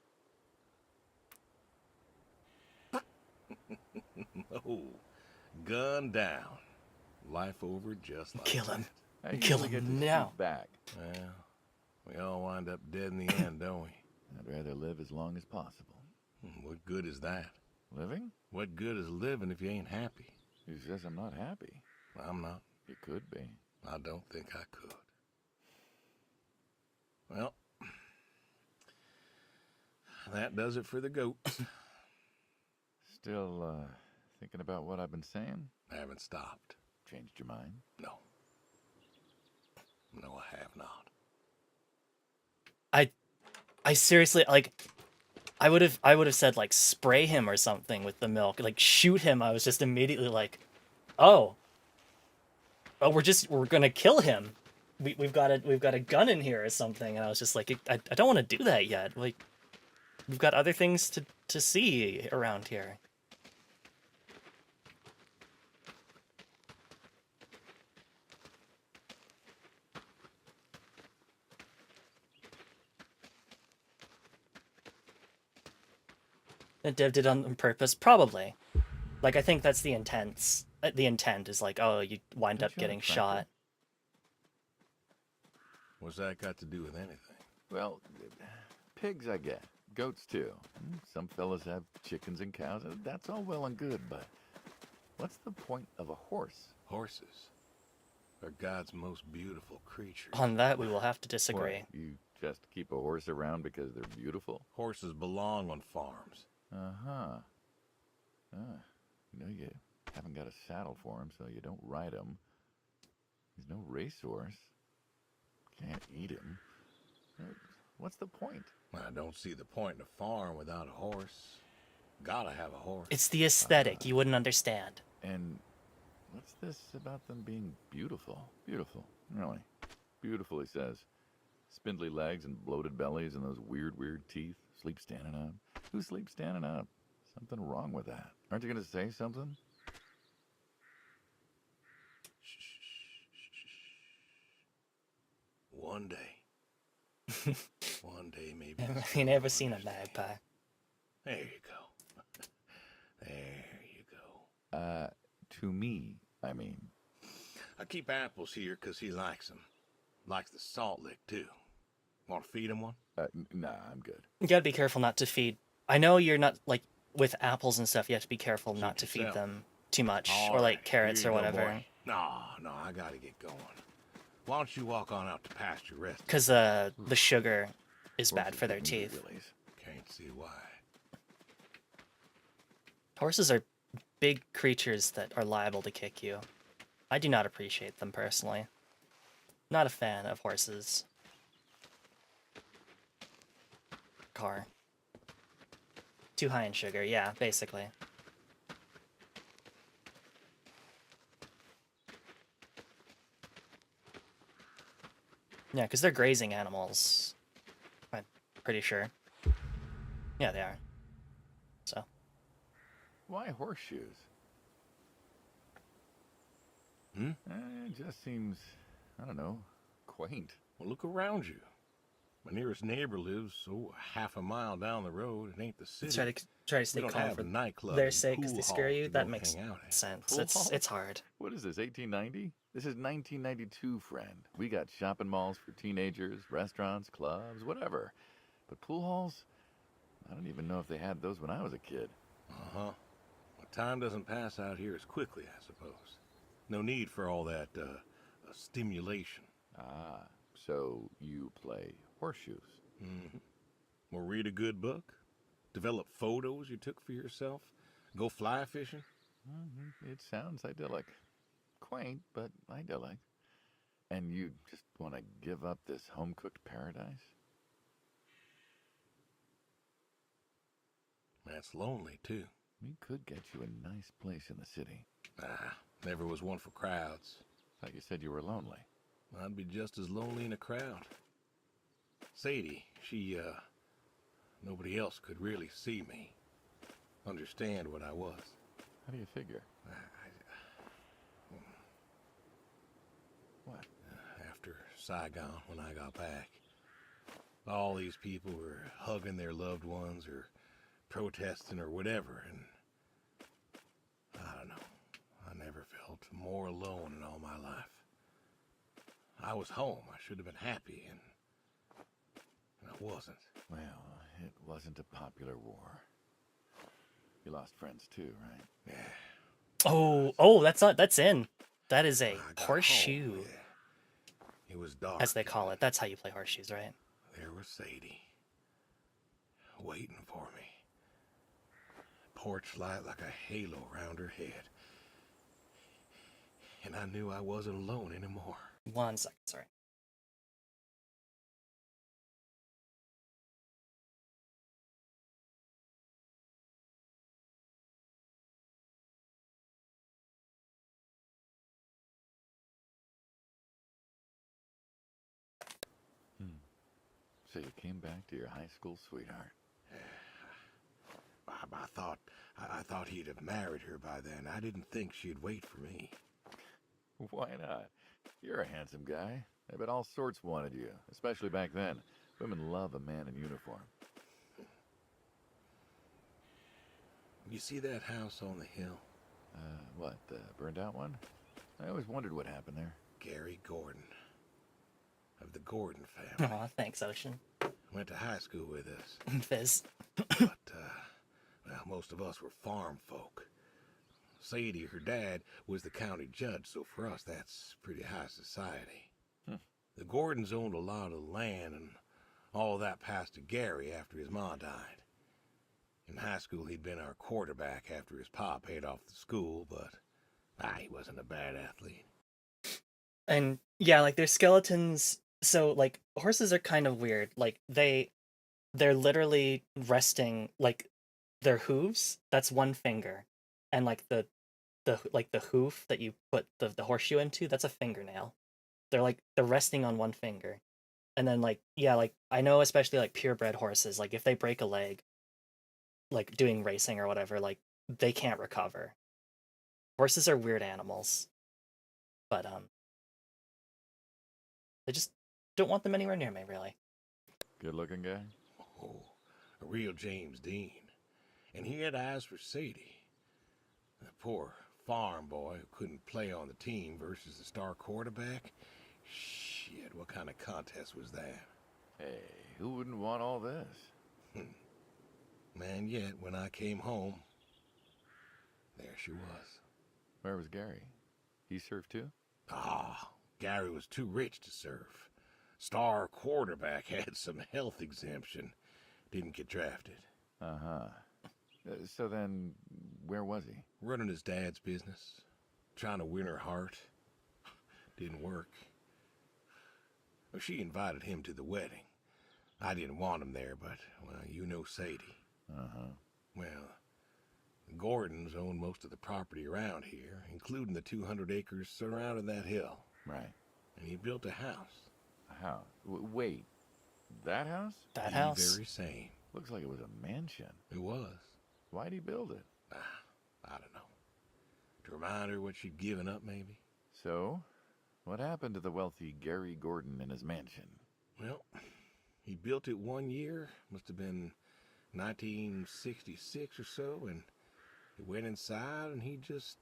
[SPEAKER 2] Oh, gun down. Life over just like
[SPEAKER 1] Kill him.
[SPEAKER 2] that.
[SPEAKER 3] I
[SPEAKER 1] Kill
[SPEAKER 3] usually
[SPEAKER 1] him
[SPEAKER 3] get to
[SPEAKER 1] now.
[SPEAKER 3] shoot back.
[SPEAKER 2] Well, we all wind up dead in the end, don't we?
[SPEAKER 3] I'd rather live as long as possible.
[SPEAKER 2] What good is that?
[SPEAKER 3] Living?
[SPEAKER 2] What good is living if you ain't happy?
[SPEAKER 3] Who says I'm not happy?
[SPEAKER 2] I'm not.
[SPEAKER 3] You could be.
[SPEAKER 2] I don't think I could. Well, that does it for the goats.
[SPEAKER 3] Still, thinking about what I've been saying?
[SPEAKER 2] I haven't stopped.
[SPEAKER 3] Changed your mind?
[SPEAKER 2] No. No, I have not.
[SPEAKER 1] I seriously, like, I would have said, like, spray him or something with the milk, like shoot him. I was just immediately like, oh, we're gonna kill him. We've got a gun in here or something. And I was just like, I don't want to do that yet. Like, we've got other things to see around here. And Dev did it on purpose, probably. Like, I think that's the intent. The intent is like, oh, you wind
[SPEAKER 3] Don't
[SPEAKER 1] up
[SPEAKER 3] you
[SPEAKER 1] getting
[SPEAKER 3] like
[SPEAKER 1] shot.
[SPEAKER 2] What's that got to do with anything?
[SPEAKER 3] Well, pigs I get. Goats too. Some fellas have chickens and cows. That's all well and good, but what's the point of a horse?
[SPEAKER 2] Horses are God's most beautiful creatures.
[SPEAKER 1] On that, we will have to disagree.
[SPEAKER 3] What, you just keep a horse around because they're beautiful?
[SPEAKER 2] Horses belong on farms.
[SPEAKER 3] Uh-huh. You haven't got a saddle for him, so you don't ride him. He's no racehorse. Can't eat him. What's the point?
[SPEAKER 2] I don't see the point in a farm without a horse. Gotta have a horse.
[SPEAKER 1] It's the aesthetic. You wouldn't understand.
[SPEAKER 3] And what's this about them being beautiful? Beautiful. Really. Beautiful, he says. Spindly legs and bloated bellies and those weird teeth. Sleep standing up. Who sleeps standing up? Something wrong with that. Aren't you going to say something?
[SPEAKER 2] One day. One day, maybe.
[SPEAKER 1] You never seen a magpie.
[SPEAKER 2] There you go. There you go.
[SPEAKER 3] To me, I mean.
[SPEAKER 2] I keep apples here 'cause he likes them. Likes the salt lick, too. Want to feed him one?
[SPEAKER 3] Nah, I'm good.
[SPEAKER 1] You gotta be careful not to feed. I know you're not, like, with apples and stuff, you have to be careful not to feed
[SPEAKER 2] yourself.
[SPEAKER 1] them too much.
[SPEAKER 2] All
[SPEAKER 1] Or, like,
[SPEAKER 2] right,
[SPEAKER 1] carrots
[SPEAKER 2] here
[SPEAKER 1] or
[SPEAKER 2] you go,
[SPEAKER 1] whatever.
[SPEAKER 2] boy. No, I gotta get going. Why don't you walk on out to pasture rest?
[SPEAKER 1] Because the sugar is bad
[SPEAKER 3] Horses
[SPEAKER 1] for their
[SPEAKER 3] give me the
[SPEAKER 1] teeth.
[SPEAKER 3] willies.
[SPEAKER 2] Can't see why.
[SPEAKER 1] Horses are big creatures that are liable to kick you. I do not appreciate them personally. Not a fan of horses. Car. Too high in sugar, yeah, basically. Yeah, because they're grazing animals. I'm pretty sure. Yeah, they are. So.
[SPEAKER 3] Why horseshoes?
[SPEAKER 2] Hmm?
[SPEAKER 3] It just seems, I don't know, quaint.
[SPEAKER 2] Well, look around you. My nearest neighbor lives, half a mile down the road. It ain't the city.
[SPEAKER 1] Try to
[SPEAKER 2] We
[SPEAKER 1] stay
[SPEAKER 2] don't
[SPEAKER 1] calm
[SPEAKER 2] have
[SPEAKER 1] for
[SPEAKER 2] a nightclub
[SPEAKER 1] their
[SPEAKER 2] and
[SPEAKER 1] sake because
[SPEAKER 2] pool
[SPEAKER 1] they scare
[SPEAKER 2] halls
[SPEAKER 1] you.
[SPEAKER 2] to
[SPEAKER 1] That
[SPEAKER 2] go
[SPEAKER 1] makes
[SPEAKER 2] hang out at.
[SPEAKER 1] sense.
[SPEAKER 3] Pool halls?
[SPEAKER 1] It's hard.
[SPEAKER 3] What is this, 1890? This is 1992, friend. We got shopping malls for teenagers, restaurants, clubs, whatever. But pool halls? I don't even know if they had those when I was a kid.
[SPEAKER 2] Uh-huh. Well, time doesn't pass out here as quickly, I suppose. No need for all that, stimulation.
[SPEAKER 3] Ah, so you play horseshoes.
[SPEAKER 2] Mm-hmm. Or read a good book? Develop photos you took for yourself? Go fly fishing?
[SPEAKER 3] It sounds idyllic. Quaint, but idyllic. And you just want to give up this home-cooked paradise?
[SPEAKER 2] That's lonely, too.
[SPEAKER 3] We could get you a nice place in the city.
[SPEAKER 2] Never was one for crowds.
[SPEAKER 3] Thought you said you were lonely.
[SPEAKER 2] I'd be just as lonely in a crowd. Sadie, nobody else could really see me, understand what I was.
[SPEAKER 3] How do you figure? What?
[SPEAKER 2] After Saigon, when I got back, all these people were hugging their loved ones or protesting or whatever, and I don't know. I never felt more alone in all my life. I was home. I should have been happy, and I wasn't.
[SPEAKER 3] Well, it wasn't a popular war. You lost friends too, right?
[SPEAKER 2] Yeah.
[SPEAKER 1] Oh, that's in. That is a
[SPEAKER 2] I got
[SPEAKER 1] horseshoe,
[SPEAKER 2] home, yeah. It was dark.
[SPEAKER 1] as they call it. That's how you play horseshoes, right?
[SPEAKER 2] There was Sadie, waiting for me. Porch light like a halo around her head. And I knew I wasn't alone anymore.
[SPEAKER 1] 1 second, sorry.
[SPEAKER 3] So you came back to your high school sweetheart.
[SPEAKER 2] I thought he'd have married her by then. I didn't think she'd wait for me.
[SPEAKER 3] Why not? You're a handsome guy. I bet all sorts wanted you, especially back then. Women love a man in uniform.
[SPEAKER 2] You see that house on the hill?
[SPEAKER 3] What, the burned out one? I always wondered what happened there.
[SPEAKER 2] Gary Gordon, of the Gordon family.
[SPEAKER 1] Aw, thanks, Ocean.
[SPEAKER 2] Went to high school with us.
[SPEAKER 1] Fizz.
[SPEAKER 2] But, well, most of us were farm folk. Sadie, her dad, was the county judge, so for us that's pretty high society. The Gordons owned a lot of land, and all that passed to Gary after his ma died. In high school, he'd been our quarterback after his pa paid off the school, but he wasn't a bad athlete.
[SPEAKER 1] And yeah, like their skeletons. So like horses are kind of weird. Like they're literally resting, like their hooves. That's one finger, and like the hoof that you put the horseshoe into. That's a fingernail. They're resting on one finger, and then like yeah, like I know especially like purebred horses. Like if they break a leg, like doing racing or whatever, like they can't recover. Horses are weird animals, but I just don't want them anywhere near me, really.
[SPEAKER 3] Good looking guy?
[SPEAKER 2] Oh, a real James Dean. And he had eyes for Sadie. The poor farm boy who couldn't play on the team versus the star quarterback. Shit, what kind of contest was that?
[SPEAKER 3] Hey, who wouldn't want all this?
[SPEAKER 2] Man, yet when I came home, there she was.
[SPEAKER 3] Where was Gary? He served too?
[SPEAKER 2] Gary was too rich to serve. Star quarterback had some health exemption. Didn't get drafted.
[SPEAKER 3] Uh-huh. So then, where was he?
[SPEAKER 2] Running his dad's business. Trying to win her heart. Didn't work. Well, she invited him to the wedding. I didn't want him there, but, well, you know Sadie.
[SPEAKER 3] Uh-huh.
[SPEAKER 2] Well, the Gordons own most of the property around here, including the 200 acres surrounding that hill.
[SPEAKER 3] Right.
[SPEAKER 2] And he built a house.
[SPEAKER 3] A house? Wait, that house?
[SPEAKER 1] That
[SPEAKER 2] The
[SPEAKER 1] house.
[SPEAKER 2] very same.
[SPEAKER 3] Looks like it was a mansion.
[SPEAKER 2] It was.
[SPEAKER 3] Why'd he build it?
[SPEAKER 2] I don't know. To remind her what she'd given up, maybe?
[SPEAKER 3] So, what happened to the wealthy Gary Gordon in his mansion?
[SPEAKER 2] Well, he built it 1 year. Must have been 1966 or so, and he went inside and he just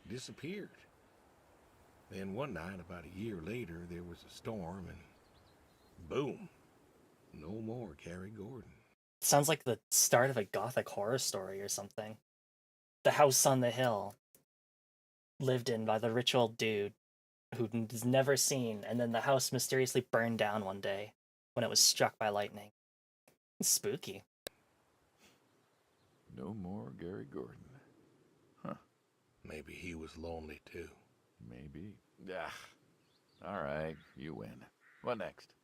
[SPEAKER 2] disappeared. Then one night, about a year later, there was a storm and boom, no more Gary Gordon.
[SPEAKER 1] Sounds like the start of a gothic horror story or something. The house on the hill, lived in by the rich old dude who is never seen, and then the house mysteriously burned down one day when it was struck by lightning. Spooky.
[SPEAKER 3] No more Gary Gordon. Huh.
[SPEAKER 2] Maybe he was lonely too.
[SPEAKER 3] Maybe. Ah. All right, you win. What next?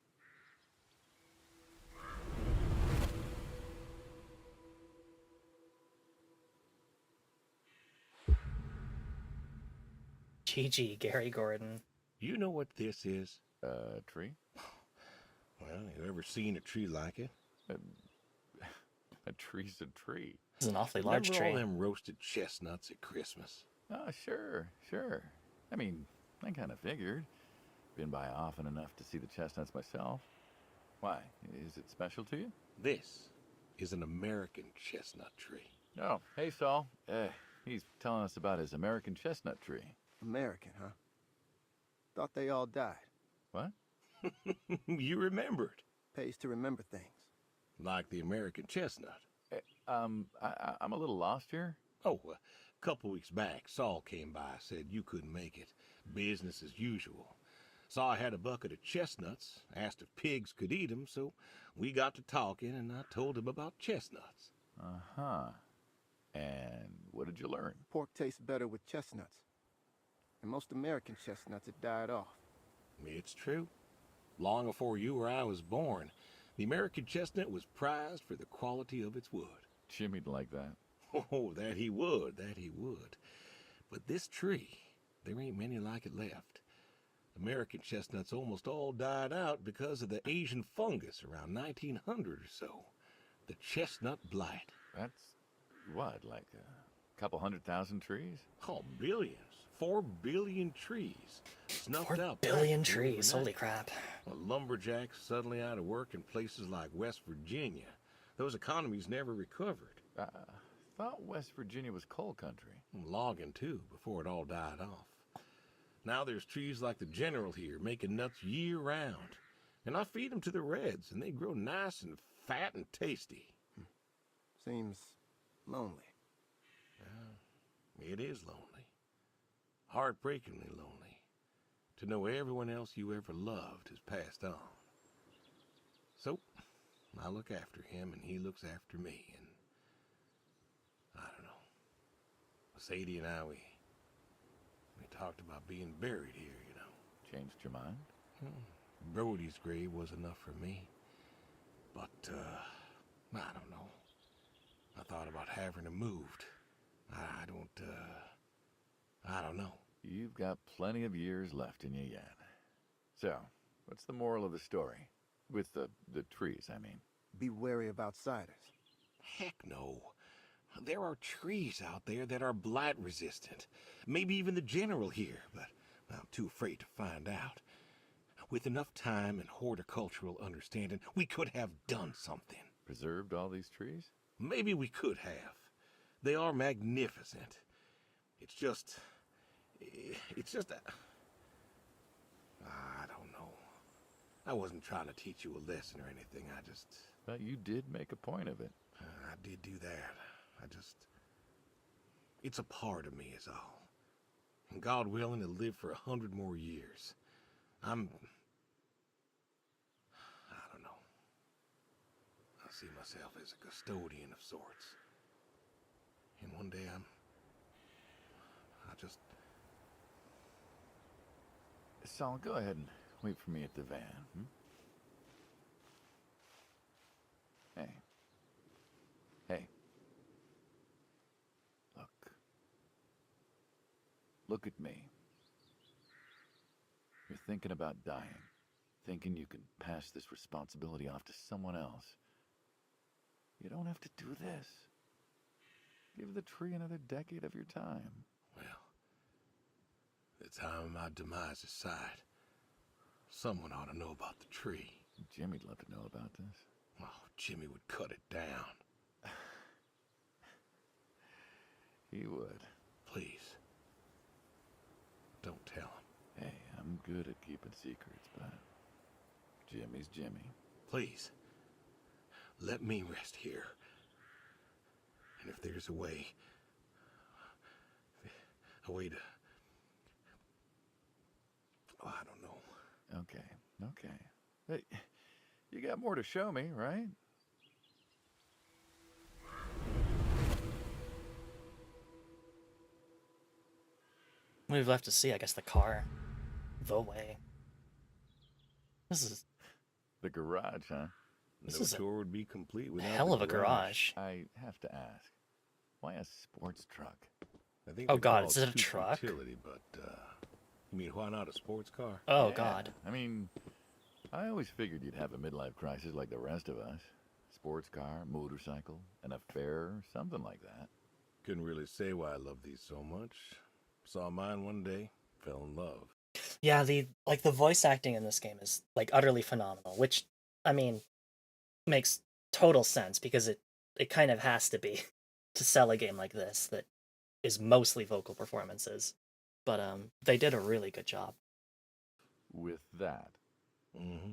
[SPEAKER 1] GG, Gary Gordon.
[SPEAKER 2] You know what this is?
[SPEAKER 3] Tree?
[SPEAKER 2] Well, you ever seen a tree like it?
[SPEAKER 3] A tree's a tree.
[SPEAKER 1] This is an awfully large
[SPEAKER 2] Remember
[SPEAKER 1] tree.
[SPEAKER 2] all them roasted chestnuts at Christmas?
[SPEAKER 3] Oh, sure. I mean, I kind of figured. Been by often enough to see the chestnuts myself. Why? Is it special to you?
[SPEAKER 2] This is an American chestnut tree.
[SPEAKER 3] Oh, hey, Saul. He's telling us about his American chestnut tree.
[SPEAKER 4] American, huh? Thought they all died.
[SPEAKER 3] What?
[SPEAKER 2] You remembered.
[SPEAKER 4] Pays to remember things.
[SPEAKER 2] Like the American chestnut.
[SPEAKER 3] I'm a little lost here.
[SPEAKER 2] Oh, a couple weeks back, Saul came by, said you couldn't make it. Business as usual. Saw I had a bucket of chestnuts, asked if pigs could eat them, so we got to talking, and I told him about chestnuts.
[SPEAKER 3] Uh-huh. And what did you learn?
[SPEAKER 4] Pork tastes better with chestnuts. And most American chestnuts had died off.
[SPEAKER 2] It's true. Long before you or I was born, the American chestnut was prized for the quality of its wood.
[SPEAKER 3] Jimmy'd like that.
[SPEAKER 2] Oh, that he would. But this tree, there ain't many like it left. American chestnuts almost all died out because of the Asian fungus around 1900 or so. The chestnut blight.
[SPEAKER 3] That's what, like a couple 100,000 trees?
[SPEAKER 2] Oh, billions. 4 billion trees. Snuffed
[SPEAKER 1] 4
[SPEAKER 2] out.
[SPEAKER 1] billion
[SPEAKER 2] practically
[SPEAKER 1] trees.
[SPEAKER 2] overnight.
[SPEAKER 1] Holy crap.
[SPEAKER 2] Well, lumberjacks suddenly out of work in places like West Virginia. Those economies never recovered.
[SPEAKER 3] I thought West Virginia was coal country.
[SPEAKER 2] Logging, too, before it all died off. Now there's trees like the General here, making nuts year-round. And I feed them to the reds, and they grow nice and fat and tasty.
[SPEAKER 4] Seems lonely.
[SPEAKER 2] It is lonely. Heartbreakingly lonely. To know everyone else you ever loved has passed on. So, I look after him, and he looks after me, and I don't know. Sadie and I, we talked about being buried here, you know.
[SPEAKER 3] Changed your mind?
[SPEAKER 2] Brody's grave was enough for me. But, I don't know. I thought about having him moved. I don't know.
[SPEAKER 3] You've got plenty of years left in you yet. So, what's the moral of the story? With the trees, I mean.
[SPEAKER 4] Be wary of outsiders.
[SPEAKER 2] Heck no. There are trees out there that are blight resistant. Maybe even the General here, but I'm too afraid to find out. With enough time and horticultural understanding, we could have done something.
[SPEAKER 3] Preserved all these trees?
[SPEAKER 2] Maybe we could have. They are magnificent. It's just I don't know. I wasn't trying to teach you a lesson or anything.
[SPEAKER 3] But you did make a point of it.
[SPEAKER 2] I did do that. It's a part of me is all. And God willing to live for 100 more years. I don't know. I see myself as a custodian of sorts. And one day
[SPEAKER 3] Saul, go ahead and wait for me at the van. Hey. Look at me. You're thinking about dying. Thinking you can pass this responsibility off to someone else. You don't have to do this. Give the tree another decade of your time.
[SPEAKER 2] well, the time of my demise aside, someone ought to know about the tree.
[SPEAKER 3] Jimmy'd love to know about this.
[SPEAKER 2] Oh, Jimmy would cut it down.
[SPEAKER 3] He would.
[SPEAKER 2] Please. Don't tell him.
[SPEAKER 3] Hey, I'm good at keeping secrets, but Jimmy's Jimmy.
[SPEAKER 2] Please. Let me rest here. And if there's a way to... Oh, I don't know.
[SPEAKER 3] Okay. Hey, you got more to show me, right?
[SPEAKER 1] We've left to see, I guess, the car. The way. This is
[SPEAKER 3] The garage, huh?
[SPEAKER 1] This
[SPEAKER 2] No
[SPEAKER 1] is a
[SPEAKER 2] tour would be complete without
[SPEAKER 1] hell
[SPEAKER 2] the
[SPEAKER 1] of a garage.
[SPEAKER 3] I have to ask, why a sports truck?
[SPEAKER 2] I think
[SPEAKER 1] Oh
[SPEAKER 2] they
[SPEAKER 1] God,
[SPEAKER 2] call
[SPEAKER 1] is it a
[SPEAKER 2] super
[SPEAKER 1] truck?
[SPEAKER 2] utility, but you mean why not a sports car?
[SPEAKER 1] Oh
[SPEAKER 3] Yeah,
[SPEAKER 1] God.
[SPEAKER 3] I mean, I always figured you'd have a midlife crisis like the rest of us. Sports car, motorcycle, an affair, something like that.
[SPEAKER 2] Couldn't really say why I love these so much. Saw mine one day, fell in love.
[SPEAKER 1] Yeah, the voice acting in this game is like utterly phenomenal, which I mean makes total sense because it kind of has to be to sell a game like this that is mostly vocal performances. But they did a really good job.
[SPEAKER 3] With that,
[SPEAKER 2] Mm-hmm.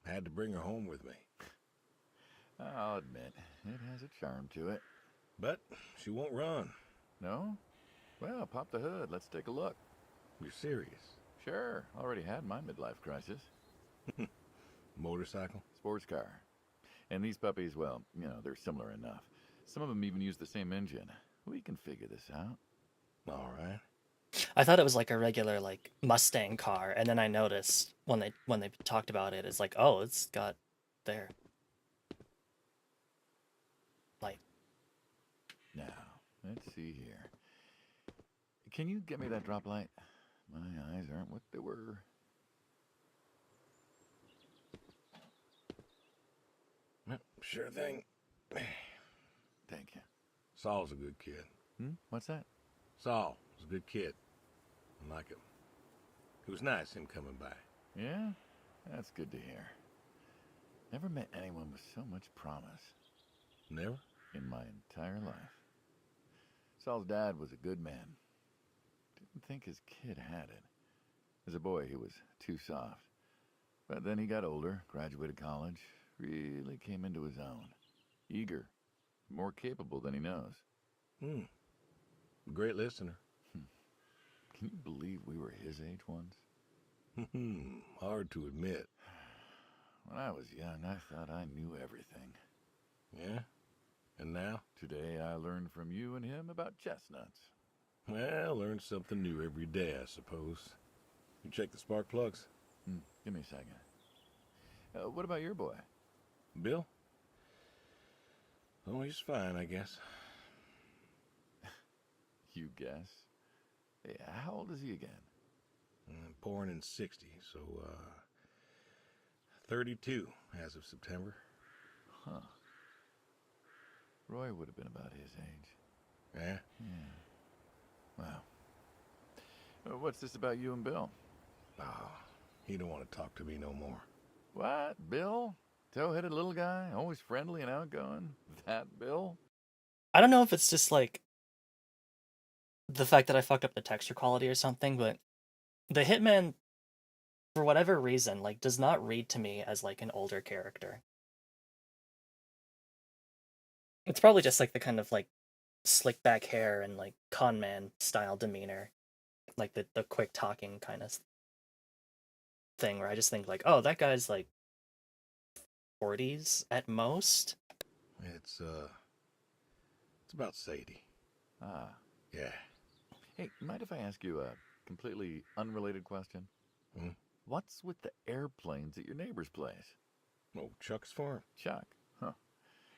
[SPEAKER 2] Had to bring her home with me.
[SPEAKER 3] I'll admit, it has a charm to it.
[SPEAKER 2] But she won't run.
[SPEAKER 3] No? Well, pop the hood. Let's take a look.
[SPEAKER 2] You're serious?
[SPEAKER 3] Sure, already had my midlife crisis.
[SPEAKER 2] Motorcycle?
[SPEAKER 3] Sports car. And these puppies, well, you know, they're similar enough. Some of them even use the same engine. We can figure this out.
[SPEAKER 2] All right.
[SPEAKER 1] I thought it was like a regular like Mustang car, and then I noticed when they talked about it, it's like, oh, it's got there. Like,
[SPEAKER 3] Now, let's see here. Can you get me that drop light? My eyes aren't what they were.
[SPEAKER 2] Yep, sure thing.
[SPEAKER 3] Thank you.
[SPEAKER 2] Saul's a good kid.
[SPEAKER 3] What's that?
[SPEAKER 2] Saul was a good kid. I like him. It was nice him coming by.
[SPEAKER 3] Yeah? That's good to hear. Never met anyone with so much promise
[SPEAKER 2] Never?
[SPEAKER 3] in my entire life. Saul's dad was a good man. Didn't think his kid had it. As a boy, he was too soft. But then he got older, graduated college, really came into his own. Eager, more capable than he knows.
[SPEAKER 2] Great listener.
[SPEAKER 3] Can you believe we were his age once?
[SPEAKER 2] Hard to admit.
[SPEAKER 3] When I was young, I thought I knew everything.
[SPEAKER 2] Yeah? And now?
[SPEAKER 3] Today, I learned from you and him about chestnuts.
[SPEAKER 2] Well, learn something new every day, I suppose. You check the spark plugs?
[SPEAKER 3] Give me a second. What about your boy?
[SPEAKER 2] Bill? Oh, he's fine, I guess.
[SPEAKER 3] You guess. Hey, how old is he again?
[SPEAKER 2] Born in 60, so, 32 as of September.
[SPEAKER 3] Huh. Roy would have been about his age.
[SPEAKER 2] Yeah?
[SPEAKER 3] Yeah. Wow. What's this about you and Bill?
[SPEAKER 2] Oh, he don't want to talk to me no more.
[SPEAKER 3] What? Bill? Tow-headed little guy? Always friendly and outgoing? That Bill?
[SPEAKER 1] I don't know if it's just like the fact that I fucked up the texture quality or something, but the Hitman, for whatever reason, like does not read to me as like an older character. It's probably just like the kind of like slick back hair and like con man style demeanor, like the quick talking kind of thing where I just think like, oh, that guy's like 40s at most.
[SPEAKER 2] It's about Sadie.
[SPEAKER 3] Ah.
[SPEAKER 2] Yeah.
[SPEAKER 3] Hey, mind if I ask you a completely unrelated question? What's with the airplanes at your neighbor's place?
[SPEAKER 2] Oh, Chuck's farm.
[SPEAKER 3] Chuck? Huh.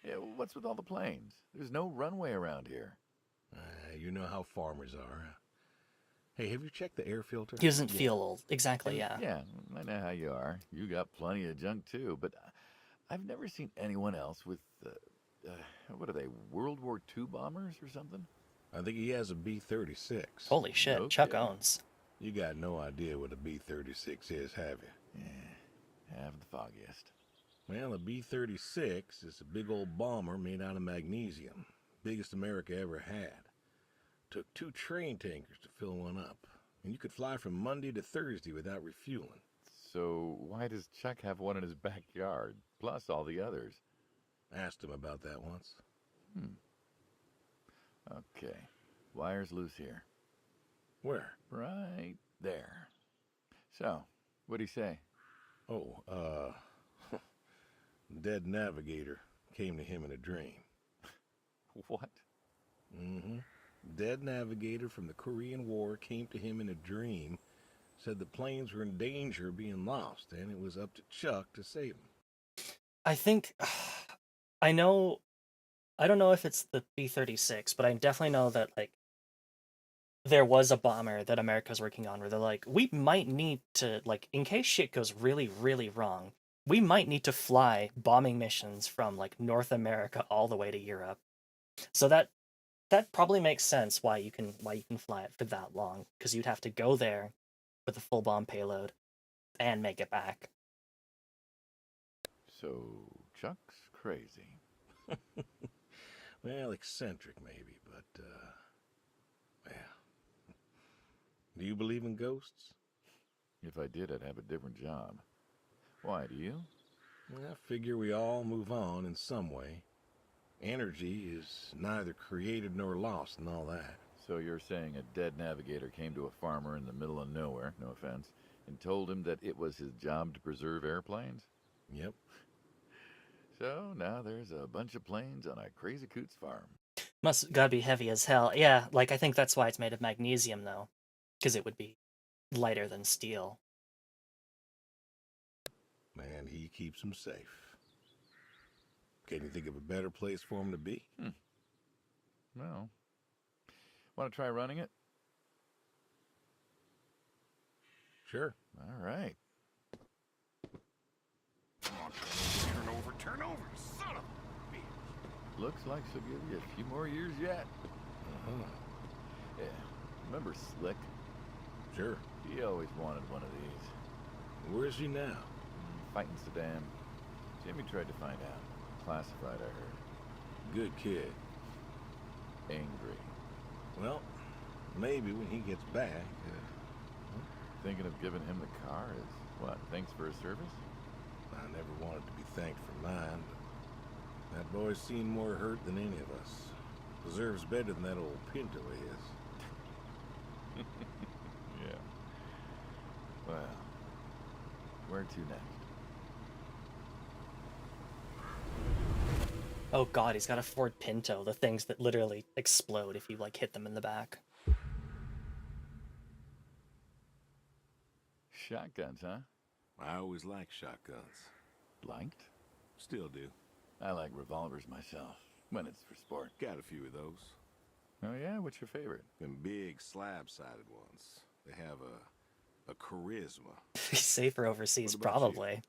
[SPEAKER 3] Yeah, what's with all the planes? There's no runway around here.
[SPEAKER 2] You know how farmers are. Hey, have you checked the air filter?
[SPEAKER 1] He doesn't feel old. Exactly, yeah.
[SPEAKER 3] Yeah, I know how you are. You got plenty of junk too, but I've never seen anyone else with, what are they, World War II bombers or something?
[SPEAKER 2] I think he has a B-36.
[SPEAKER 1] Holy shit,
[SPEAKER 3] No
[SPEAKER 1] Chuck
[SPEAKER 3] kidding.
[SPEAKER 1] owns.
[SPEAKER 2] You got no idea what a B-36 is, have you?
[SPEAKER 3] Yeah, have the foggiest.
[SPEAKER 2] Well, a B-36 is a big old bomber made out of magnesium. Biggest America ever had. Took 2 train tankers to fill one up. And you could fly from Monday to Thursday without refueling.
[SPEAKER 3] So why does Chuck have one in his backyard, plus all the others?
[SPEAKER 2] Asked him about that once.
[SPEAKER 3] Okay, wire's loose here.
[SPEAKER 2] Where?
[SPEAKER 3] Right there. So, what'd he say?
[SPEAKER 2] Oh, dead navigator came to him in a dream.
[SPEAKER 3] What?
[SPEAKER 2] dead navigator from the Korean War came to him in a dream, said the planes were in danger of being lost, and it was up to Chuck to save them.
[SPEAKER 1] I think I know. I don't know if it's the B-36, but I definitely know that like there was a bomber that America's working on where they're like, we might need to like in case shit goes really, really wrong, we might need to fly bombing missions from like North America all the way to Europe. So that probably makes sense why you can fly it for that long because you'd have to go there with a full bomb payload and make it back.
[SPEAKER 3] So, Chuck's crazy.
[SPEAKER 2] Well, eccentric maybe, but, well. Do you believe in ghosts?
[SPEAKER 3] If I did, I'd have a different job. Why, do you?
[SPEAKER 2] I figure we all move on in some way. Energy is neither created nor lost and all that.
[SPEAKER 3] So you're saying a dead navigator came to a farmer in the middle of nowhere, no offense, and told him that it was his job to preserve airplanes?
[SPEAKER 2] Yep.
[SPEAKER 3] So now there's a bunch of planes on a crazy coot's farm.
[SPEAKER 1] Must gotta be heavy as hell. Yeah, like I think that's why it's made of magnesium though, because it would be lighter than steel.
[SPEAKER 2] And he keeps them safe. Can you think of a better place for him to be?
[SPEAKER 3] Well, want to try running it?
[SPEAKER 2] Sure.
[SPEAKER 3] All right.
[SPEAKER 2] Come on, turn over, son of a bitch.
[SPEAKER 3] Looks like she'll give you a few more years yet.
[SPEAKER 2] Uh-huh.
[SPEAKER 3] Yeah. Remember Slick?
[SPEAKER 2] Sure.
[SPEAKER 3] He always wanted one of these.
[SPEAKER 2] Where is he now?
[SPEAKER 3] Fighting Saddam. Jimmy tried to find out. Classified, I heard.
[SPEAKER 2] Good kid.
[SPEAKER 3] Angry.
[SPEAKER 2] Well, maybe when he gets back.
[SPEAKER 3] Thinking of giving him the car is, what, thanks for his service?
[SPEAKER 2] I never wanted to be thanked for mine, but that boy's seen more hurt than any of us. Deserves better than that old Pinto of his.
[SPEAKER 3] Yeah. Well, where to next?
[SPEAKER 1] Oh god, he's got a Ford Pinto, the things that literally explode if you like hit them in the back.
[SPEAKER 3] Shotguns, huh?
[SPEAKER 2] I always liked shotguns.
[SPEAKER 3] Liked?
[SPEAKER 2] Still do.
[SPEAKER 3] I like revolvers myself, when it's for sport.
[SPEAKER 2] Got a few of those.
[SPEAKER 3] Oh yeah? What's your favorite?
[SPEAKER 2] Them big slab-sided ones. They have a charisma.
[SPEAKER 1] Safer overseas,
[SPEAKER 2] What about you?
[SPEAKER 1] probably.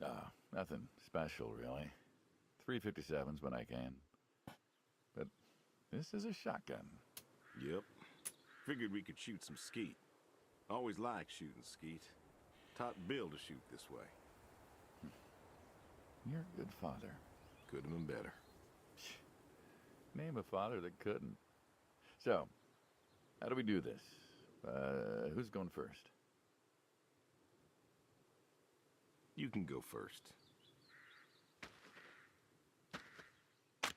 [SPEAKER 3] Oh, nothing special, really. 357s when I can. But this is a shotgun.
[SPEAKER 2] Yep. Figured we could shoot some skeet. Always liked shooting skeet. Taught Bill to shoot this way.
[SPEAKER 3] You're a good father.
[SPEAKER 2] Could have been better.
[SPEAKER 3] Name a father that couldn't. So, how do we do this? Who's going first?
[SPEAKER 2] You can go first.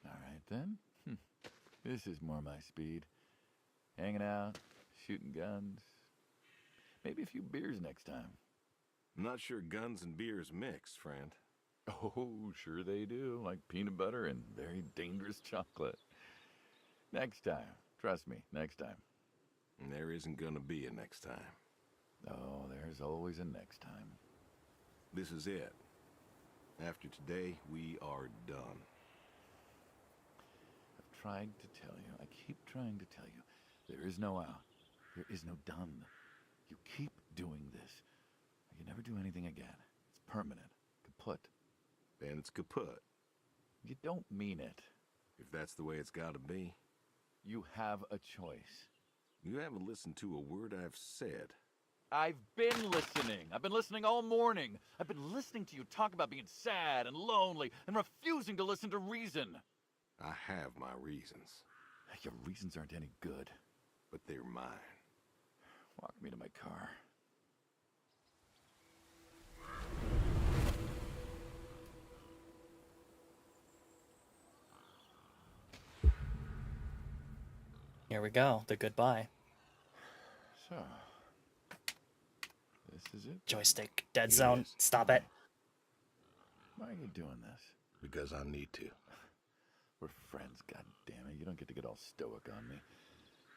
[SPEAKER 3] All right, then. This is more my speed. Hanging out, shooting guns. Maybe a few beers next time.
[SPEAKER 2] I'm not sure guns and beers mix, friend.
[SPEAKER 3] Oh, sure they do. Like peanut butter and very dangerous chocolate. Next time. Trust me, next time.
[SPEAKER 2] And there isn't gonna be a next time.
[SPEAKER 3] Oh, there's always a next time.
[SPEAKER 2] This is it. After today, we are done.
[SPEAKER 3] I've tried to tell you. I keep trying to tell you. There is no out. There is no done. You keep doing this. You never do anything again. It's permanent. Kaput.
[SPEAKER 2] And it's kaput.
[SPEAKER 3] You don't mean it.
[SPEAKER 2] If that's the way it's gotta be.
[SPEAKER 3] You have a choice.
[SPEAKER 2] You haven't listened to a word I've said.
[SPEAKER 3] I've been listening. I've been listening all morning. I've been listening to you talk about being sad and lonely and refusing to listen to reason.
[SPEAKER 2] I have my reasons.
[SPEAKER 3] Your reasons aren't any good.
[SPEAKER 2] But they're mine.
[SPEAKER 3] Walk me to my car.
[SPEAKER 1] Here we go, the goodbye.
[SPEAKER 3] So, this is it?
[SPEAKER 1] Joystick, dead zone,
[SPEAKER 2] Yes.
[SPEAKER 1] stop it.
[SPEAKER 3] Why are you doing this?
[SPEAKER 2] Because I need to.
[SPEAKER 3] We're friends, goddammit. You don't get to get all stoic on me.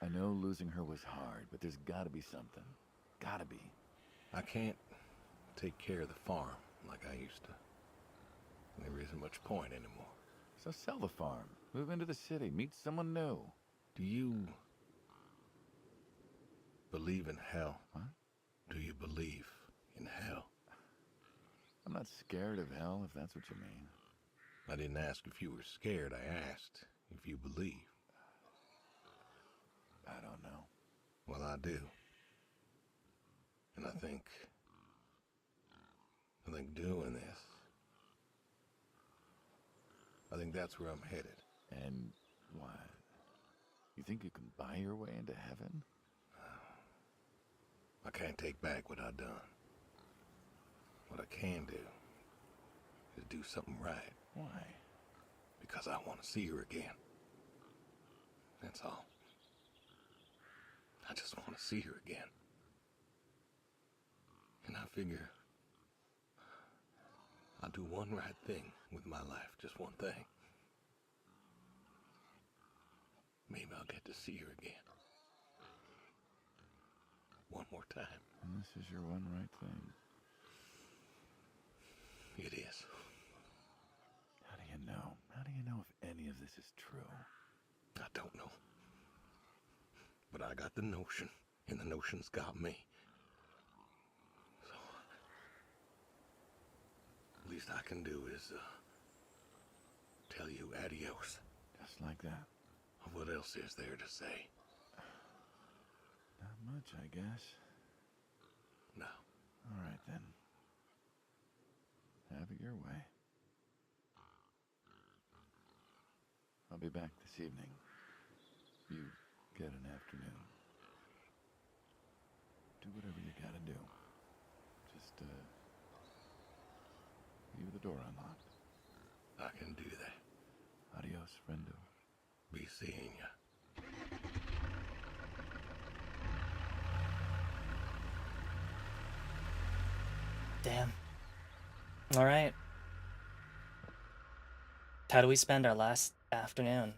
[SPEAKER 3] I know losing her was hard, but there's gotta be something. Gotta be.
[SPEAKER 2] I can't take care of the farm like I used to. There isn't much point anymore.
[SPEAKER 3] So sell the farm, move into the city, meet someone new.
[SPEAKER 2] Do you believe in hell?
[SPEAKER 3] What?
[SPEAKER 2] Do you believe in hell?
[SPEAKER 3] I'm not scared of hell, if that's what you mean.
[SPEAKER 2] I didn't ask if you were scared. I asked if you believe.
[SPEAKER 3] I don't know.
[SPEAKER 2] Well, I do. And I think doing this, I think that's where I'm headed.
[SPEAKER 3] And what? You think you can buy your way into heaven?
[SPEAKER 2] I can't take back what I've done. What I can do is do something right.
[SPEAKER 3] Why?
[SPEAKER 2] Because I want to see her again. That's all. I just want to see her again. And I figure I'll do one right thing with my life, just one thing. Maybe I'll get to see her again. One more time.
[SPEAKER 3] And this is your one right thing.
[SPEAKER 2] It is.
[SPEAKER 3] How do you know? How do you know if any of this is true?
[SPEAKER 2] I don't know. But I got the notion, and the notion's got me. So, least I can do is tell you adios.
[SPEAKER 3] Just like that.
[SPEAKER 2] What else is there to say?
[SPEAKER 3] Not much, I guess.
[SPEAKER 2] No.
[SPEAKER 3] All right, then. Have it your way. I'll be back this evening. You get an afternoon. Do whatever you gotta do. Just, leave the door unlocked.
[SPEAKER 2] I can do that.
[SPEAKER 3] Adios, friendo.
[SPEAKER 2] Be seeing ya.
[SPEAKER 1] Damn. All right. How do we spend our last afternoon?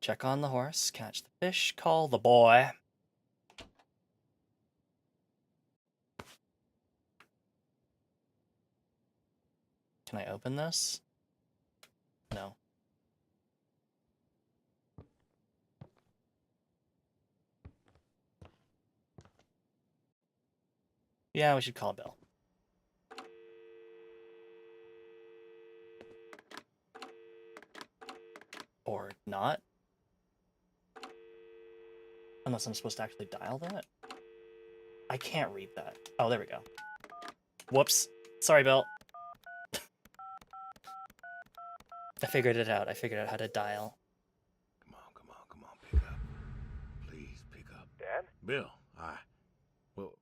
[SPEAKER 1] Check on the horse, catch the fish, call the boy. Can I open this? No. Yeah, we should call Bill. Or not. Unless I'm supposed to actually dial that. I can't read that. Oh, there we go. Whoops. Sorry, Bill. I figured it out. I figured out how to dial.
[SPEAKER 2] Come on, pick up. Please, pick up.
[SPEAKER 5] Dad?
[SPEAKER 2] Bill, well,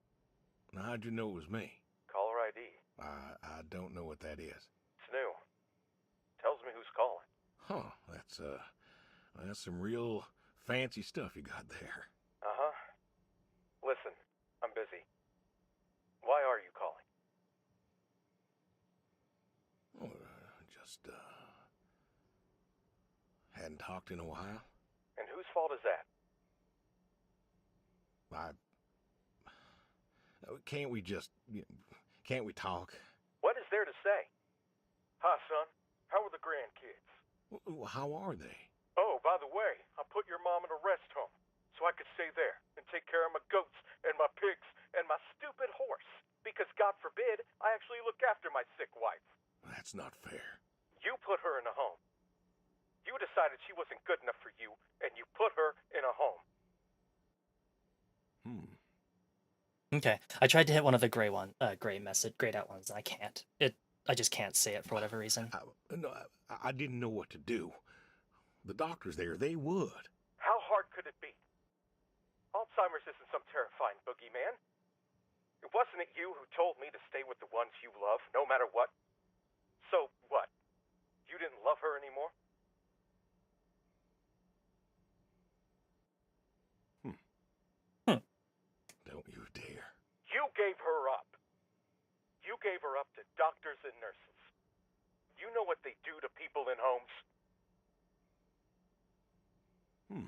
[SPEAKER 2] now how'd you know it was me?
[SPEAKER 5] Caller ID.
[SPEAKER 2] I don't know what that is.
[SPEAKER 5] It's new. Tells me who's calling.
[SPEAKER 2] Huh, that's some real fancy stuff you got there.
[SPEAKER 5] Uh-huh. Listen, I'm busy. Why are you calling?
[SPEAKER 2] Oh, just, hadn't talked in a while.
[SPEAKER 5] And whose fault is that?
[SPEAKER 2] Can't we talk?
[SPEAKER 5] What is there to say? Hi, son. How are the grandkids?
[SPEAKER 2] How are they?
[SPEAKER 5] Oh, by the way, I put your mom in a rest home so I could stay there and take care of my goats and my pigs and my stupid horse. Because God forbid, I actually look after my sick wife.
[SPEAKER 2] That's not fair.
[SPEAKER 5] You put her in a home. You decided she wasn't good enough for you, and you put her in a home.
[SPEAKER 1] Okay, I tried to hit one of the grayed out ones, and I can't. I just can't say it for whatever reason.
[SPEAKER 2] I didn't know what to do. The doctors there, they would.
[SPEAKER 5] How hard could it be? Alzheimer's isn't some terrifying boogeyman. It wasn't it you who told me to stay with the ones you love, no matter what? So what? You didn't love her anymore?
[SPEAKER 2] Don't you dare.
[SPEAKER 5] You gave her up. You gave her up to doctors and nurses. You know what they do to people in homes?
[SPEAKER 1] I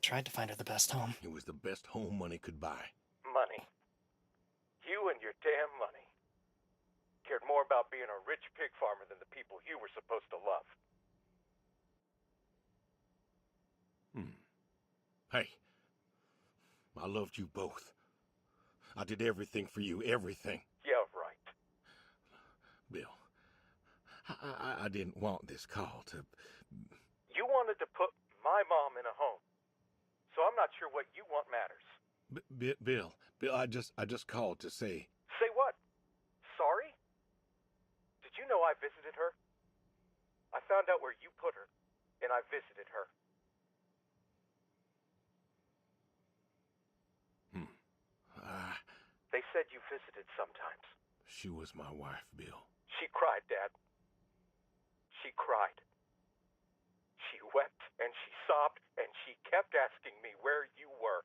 [SPEAKER 1] tried to find her the best home.
[SPEAKER 2] It was the best home money could buy.
[SPEAKER 5] Money. You and your damn money. Cared more about being a rich pig farmer than the people you were supposed to love.
[SPEAKER 2] Hey, I loved you both. I did everything for you, everything.
[SPEAKER 5] Yeah, right.
[SPEAKER 2] Bill, I didn't want this call to...
[SPEAKER 5] You wanted to put my mom in a home. So I'm not sure what you want matters.
[SPEAKER 2] Bill, I just called to say...
[SPEAKER 5] Say what? Sorry? Did you know I visited her? I found out where you put her, and I visited her. They said you visited sometimes.
[SPEAKER 2] She was my wife, Bill.
[SPEAKER 5] She cried, Dad. She cried. She wept and she sobbed and she kept asking me where you were.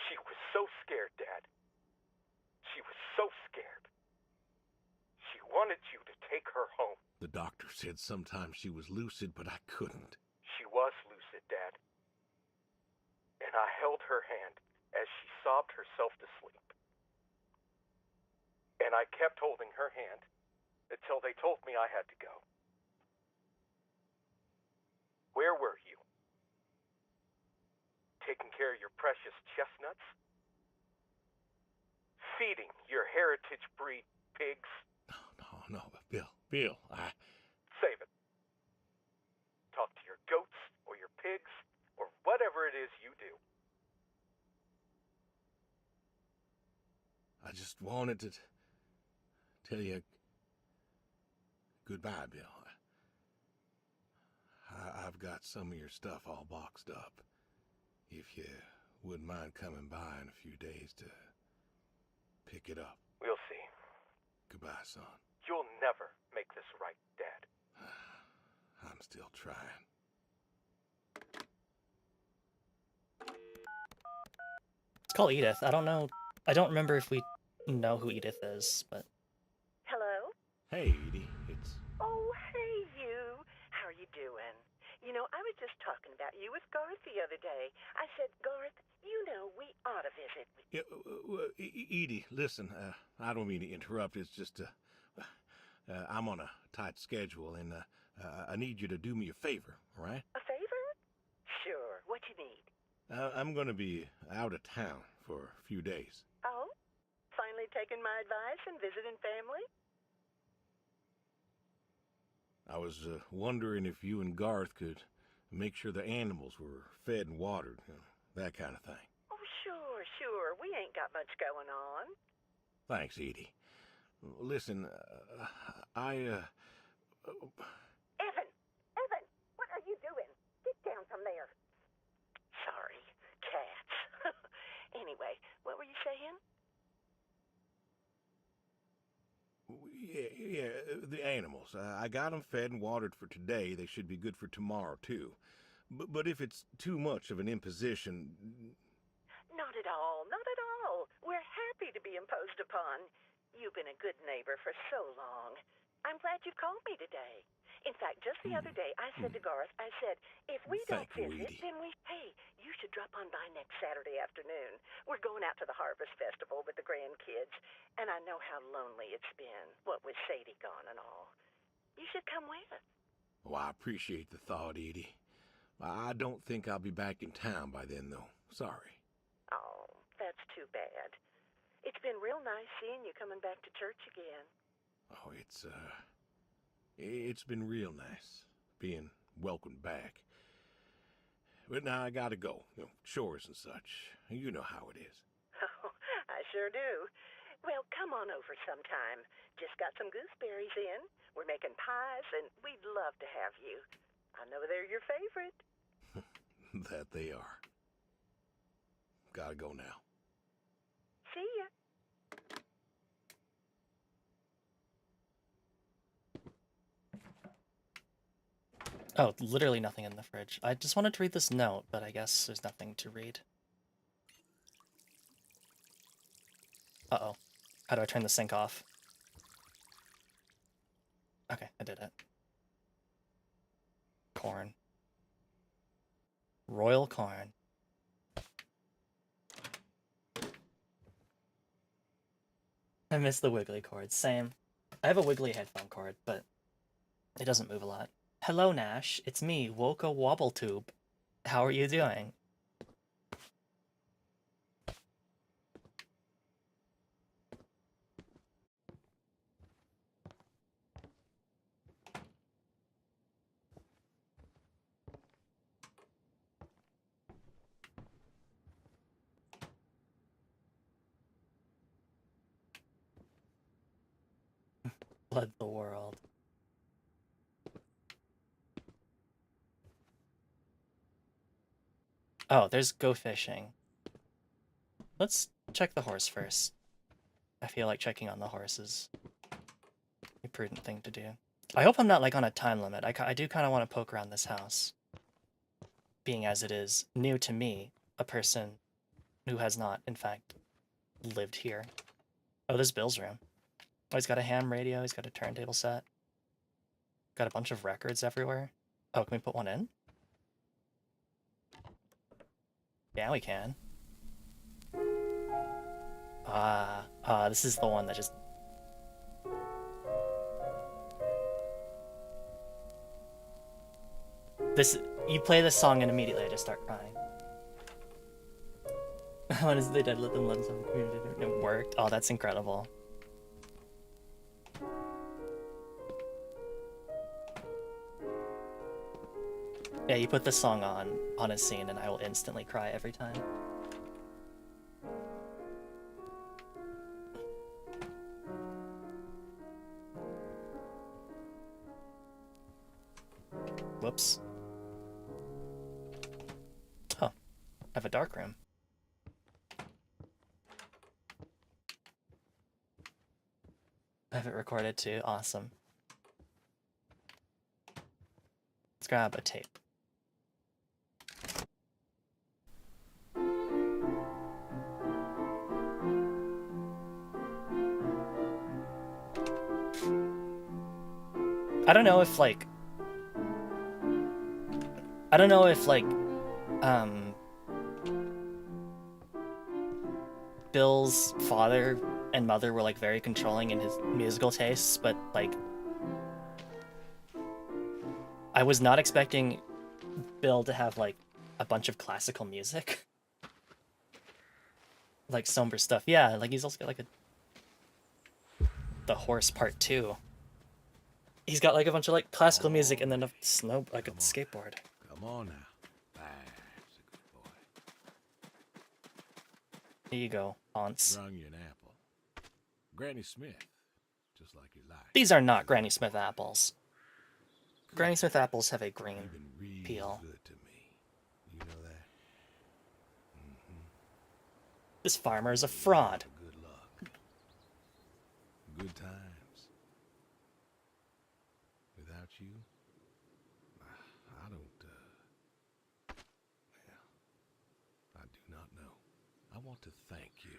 [SPEAKER 5] She was so scared, Dad. She was so scared. She wanted you to take her home.
[SPEAKER 2] The doctor said sometimes she was lucid, but I couldn't.
[SPEAKER 5] She was lucid, Dad. And I held her hand as she sobbed herself to sleep. And I kept holding her hand until they told me I had to go. Where were you? Taking care of your precious chestnuts? Feeding your heritage breed pigs?
[SPEAKER 2] No, Bill, I...
[SPEAKER 5] Save it. Talk to your goats or your pigs or whatever it is you do.
[SPEAKER 2] I just wanted to tell you goodbye, Bill. I've got some of your stuff all boxed up. If you wouldn't mind coming by in a few days to pick it up.
[SPEAKER 5] We'll see.
[SPEAKER 2] Goodbye, son.
[SPEAKER 5] You'll never make this right, Dad.
[SPEAKER 2] I'm still trying.
[SPEAKER 1] It's called Edith. I don't know. I don't remember if we know who Edith is, but...
[SPEAKER 6] Hello?
[SPEAKER 2] Hey, Edie, it's...
[SPEAKER 6] Oh, hey, you. How are you doing? You know, I was just talking about you with Garth the other day. I said, Garth, you know, we ought to visit.
[SPEAKER 2] Edie, listen, I don't mean to interrupt. It's just, I'm on a tight schedule, and I need you to do me a favor, all right?
[SPEAKER 6] A favor? Sure. What you need?
[SPEAKER 2] I'm going to be out of town for a few days.
[SPEAKER 6] Oh? Finally taking my advice and visiting family?
[SPEAKER 2] I was wondering if you and Garth could make sure the animals were fed and watered, that kind of thing.
[SPEAKER 6] Oh, sure. We ain't got much going on.
[SPEAKER 2] Thanks, Edie. Listen,
[SPEAKER 6] Evan, what are you doing? Get down from there. Sorry, cats. Anyway, what were you saying?
[SPEAKER 2] Yeah, the animals. I got them fed and watered for today. They should be good for tomorrow, too. But if it's too much of an imposition...
[SPEAKER 6] Not at all. We're happy to be imposed upon. You've been a good neighbor for so long. I'm glad you called me today. In fact, just the other day, I said to Garth, I said, if we don't
[SPEAKER 2] Thank you,
[SPEAKER 6] visit,
[SPEAKER 2] Edie.
[SPEAKER 6] then hey, you should drop on by next Saturday afternoon. We're going out to the Harvest Festival with the grandkids, and I know how lonely it's been, what with Sadie gone and all. You should come with us.
[SPEAKER 2] Well, I appreciate the thought, Edie. I don't think I'll be back in town by then, though. Sorry.
[SPEAKER 6] Oh, that's too bad. It's been real nice seeing you coming back to church again.
[SPEAKER 2] Oh, it's been real nice being welcomed back. But now I gotta go. Chores and such. You know how it is.
[SPEAKER 6] Oh, I sure do. Well, come on over sometime. Just got some gooseberries in. We're making pies, and we'd love to have you. I know they're your favorite.
[SPEAKER 2] That they are. Gotta go now.
[SPEAKER 6] See ya.
[SPEAKER 1] Oh, literally nothing in the fridge. I just wanted to read this note, but I guess there's nothing to read. Uh-oh. How do I turn the sink off? Okay, I did it. corn. Royal corn. I miss the wiggly cord. Same. I have a wiggly headphone cord, but it doesn't move a lot. Hello, Nash. It's me, Woka Wobbletube. How are you doing? Flood the world. Oh, there's go fishing. Let's check the horse first. I feel like checking on the horse is a prudent thing to do. I hope I'm not like on a time limit. I do kind of want to poke around this house. Being as it is new to me, a person who has not, in fact, lived here. Oh, there's Bill's room. Oh, he's got a ham radio, he's got a turntable set. Got a bunch of records everywhere. Oh, can we put one in? Yeah, we can. This is the one that just... You play this song and immediately I just start crying. When is they did let them some community? It worked. Oh, that's incredible. Yeah, you put this song on a scene and I will instantly cry every time. Whoops. Oh, I have a dark room. I have it recorded too. Awesome. Let's grab a tape. I don't know if like Bill's father and mother were like very controlling in his musical tastes, but like I was not expecting Bill to have like a bunch of classical music. Like somber stuff. Yeah, like he's also got like the horse part 2. He's got like a bunch of like classical music and then a skateboard.
[SPEAKER 2] Come on now. That's a good boy.
[SPEAKER 1] Here you go, Aunts.
[SPEAKER 2] Brung you an apple. Granny Smith, just like you like.
[SPEAKER 1] These are not Granny Smith apples. Granny Smith apples have a green
[SPEAKER 2] You've been real
[SPEAKER 1] peel.
[SPEAKER 2] good to me. You know that?
[SPEAKER 1] This farmer is a fraud.
[SPEAKER 2] Good luck. Good times. Without you, I don't, well, I do not know. I want to thank you.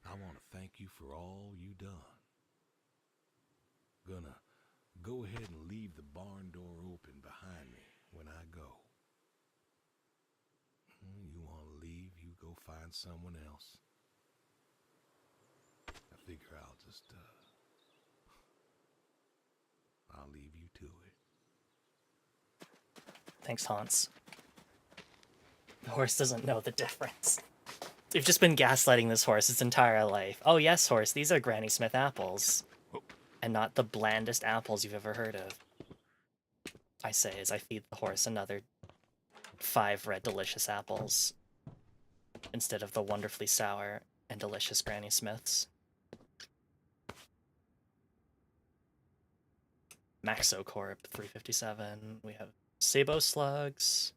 [SPEAKER 2] I want to thank you for all you done. Gonna go ahead and leave the barn door open behind me when I go. You want to leave, you go find someone else. I figure I'll just, I'll leave you to it.
[SPEAKER 1] Thanks, Hans. The horse doesn't know the difference. You've just been gaslighting this horse its entire life. Oh yes, horse, these are Granny Smith apples. And not the blandest apples you've ever heard of. I say as I feed the horse another 5 red delicious apples. Instead of the wonderfully sour and delicious Granny Smiths. Maxocorp 357. We have Sabo slugs.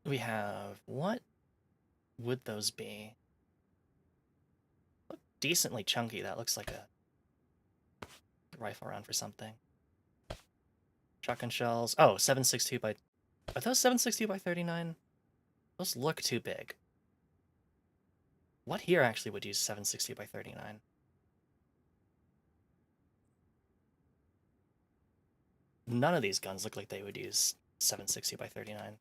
[SPEAKER 1] We have... what would those be? Look decently chunky. That looks like a rifle round for something. Shotgun shells. Oh, 7.62 by... are those 7.62 by 39? Those look too big. What here actually would use 7.60 by 39? none of these guns look like they would use 760 by 39.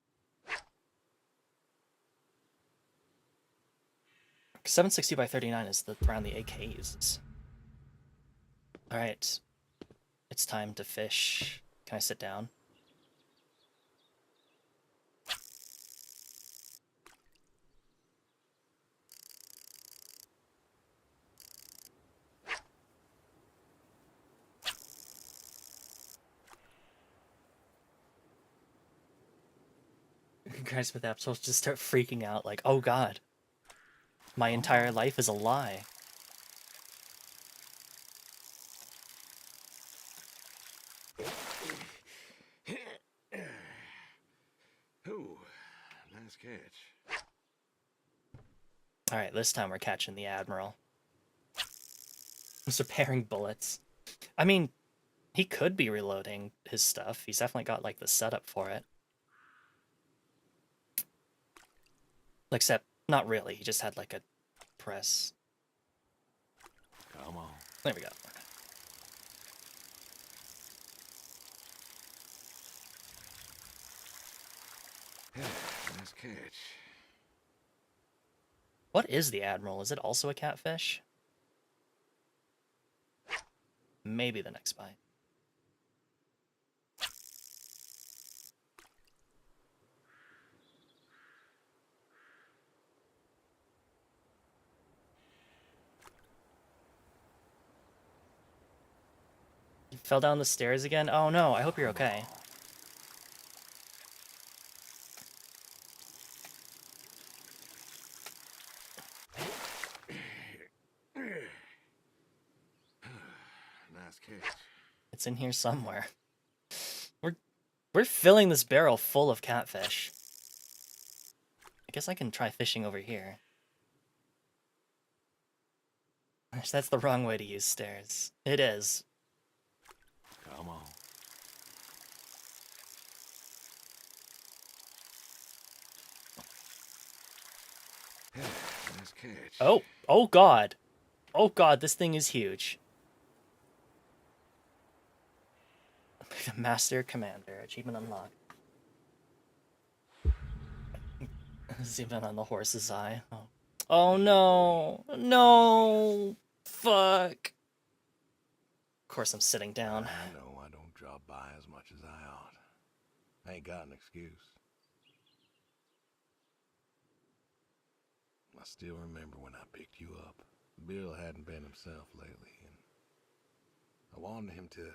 [SPEAKER 1] 760 by 39 is the round the AK uses. Alright. It's time to fish. Can I sit down? Guys with Absol just start freaking out like, oh god. My entire life is a lie.
[SPEAKER 2] Ooh, nice catch.
[SPEAKER 1] Alright, this time we're catching the Admiral. He's repairing bullets. I mean, he could be reloading his stuff. He's definitely got, like, the setup for it. Except, not really. He just had, like, a press.
[SPEAKER 2] Come on.
[SPEAKER 1] There we go.
[SPEAKER 2] Nice catch.
[SPEAKER 1] What is the Admiral? Is it also a catfish? Maybe the next bite. You fell down the stairs again? Oh no, I hope you're okay.
[SPEAKER 2] Nice catch.
[SPEAKER 1] It's in here somewhere. We're filling this barrel full of catfish. I guess I can try fishing over here. Gosh, that's the wrong way to use stairs. It is.
[SPEAKER 2] Come on. Nice catch.
[SPEAKER 1] Oh! Oh god! Oh god, this thing is huge. Master Commander, achievement unlocked. Zoom in on the horse's eye. Oh. Oh no! No! Fuck! Of course I'm sitting down.
[SPEAKER 2] I know I don't drop by as much as I ought. I ain't got an excuse. I still remember when I picked you up. Bill hadn't been himself lately, and I wanted him to...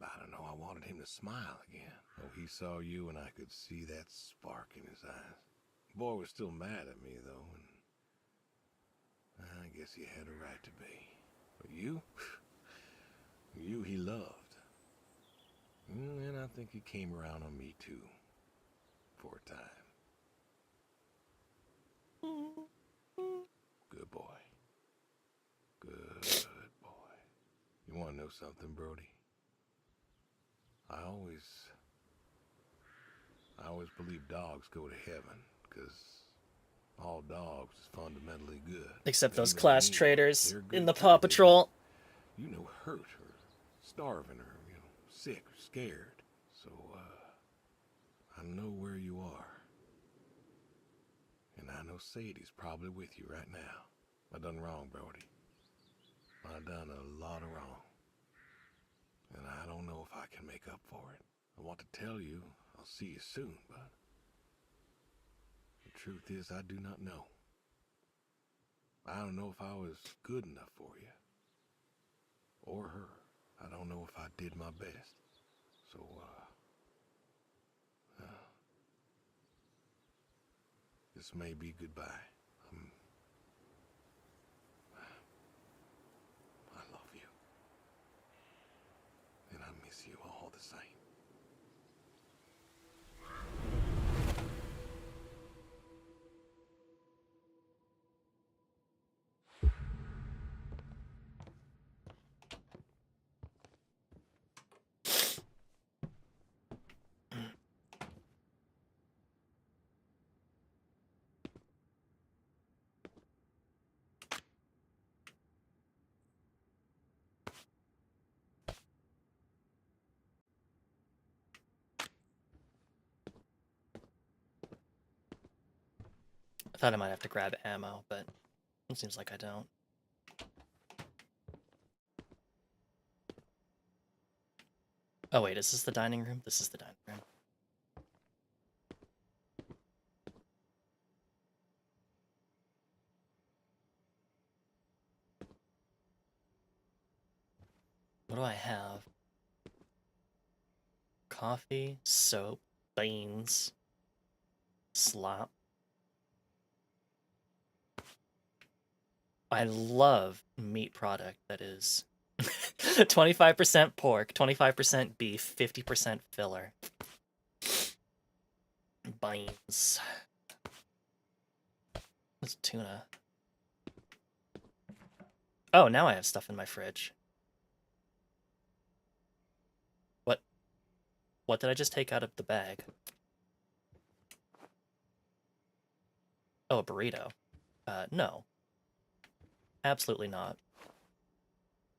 [SPEAKER 2] I don't know, I wanted him to smile again. Oh, he saw you and I could see that spark in his eyes. The boy was still mad at me, though, and I guess he had a right to be. But you? You he loved. And I think he came around on me, too. For a time. Good boy. Good boy. You want to know something, Brody? I always believe dogs go to heaven, because all dogs is fundamentally good.
[SPEAKER 1] Except those
[SPEAKER 2] Even
[SPEAKER 1] class
[SPEAKER 2] me,
[SPEAKER 1] traders
[SPEAKER 2] they're
[SPEAKER 1] in
[SPEAKER 2] good
[SPEAKER 1] the
[SPEAKER 2] too,
[SPEAKER 1] Paw
[SPEAKER 2] but,
[SPEAKER 1] Patrol.
[SPEAKER 2] you know, hurt or starving or, sick or scared. So, I know where you are. And I know Sadie's probably with you right now. I done wrong, Brody. I done a lot of wrong. And I don't know if I can make up for it. I want to tell you I'll see you soon, but the truth is I do not know. I don't know if I was good enough for you. Or her. I don't know if I did my best. So, this may be goodbye. I love you. And I miss you all the same.
[SPEAKER 1] I thought I might have to grab ammo, but it seems like I don't. Oh wait, is this the dining room? This is the dining room. What do I have? Coffee, soap, beans, slop. I love meat product that is 25% pork, 25% beef, 50% filler. Beans. What's tuna? Oh, now I have stuff in my fridge. What did I just take out of the bag? Oh, a burrito. No. Absolutely not.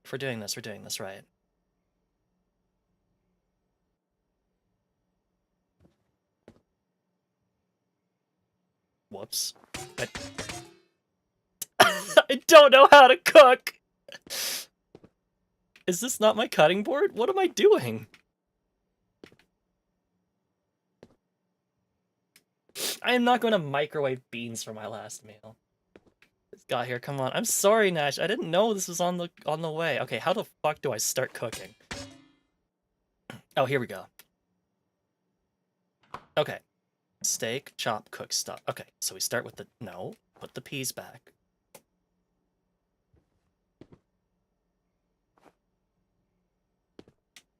[SPEAKER 1] If we're doing this right. Whoops. I don't know how to cook! Is this not my cutting board? What am I doing? I am not going to microwave beans for my last meal. It's got here, come on. I'm sorry, Nash. I didn't know this was on the way. Okay, how the fuck do I start cooking? Oh, here we go. Okay. Steak, chop, cook, stuff. Okay, so we start with the... No, put the peas back.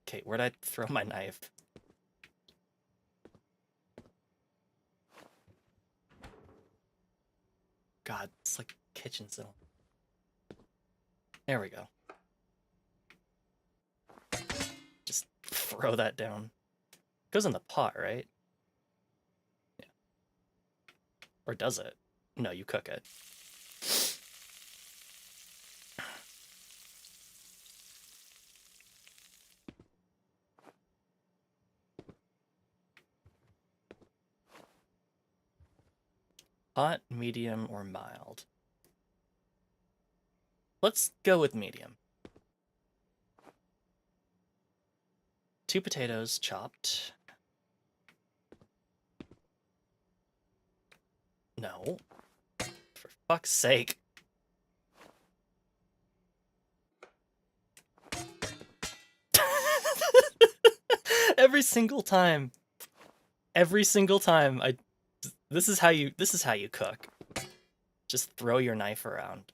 [SPEAKER 1] Okay, where'd I throw my knife? God, it's like kitchen zone. There we go. Just throw that down. Goes in the pot, right? Yeah. Or does it? No, you cook it. Hot, medium, or mild? Let's go with medium. 2 potatoes chopped. No. For fuck's sake. Every single time. Every single time this is how you cook. Just throw your knife around.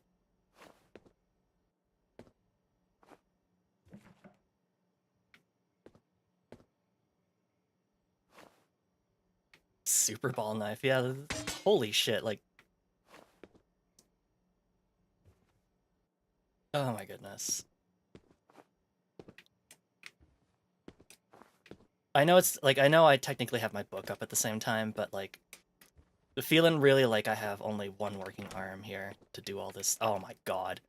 [SPEAKER 1] Super ball knife. Yeah, holy shit, like... Oh my goodness. I know it's, like, I know I technically have my book up at the same time, but, like, the feeling really like I have only one working arm here to do all this. Oh my god.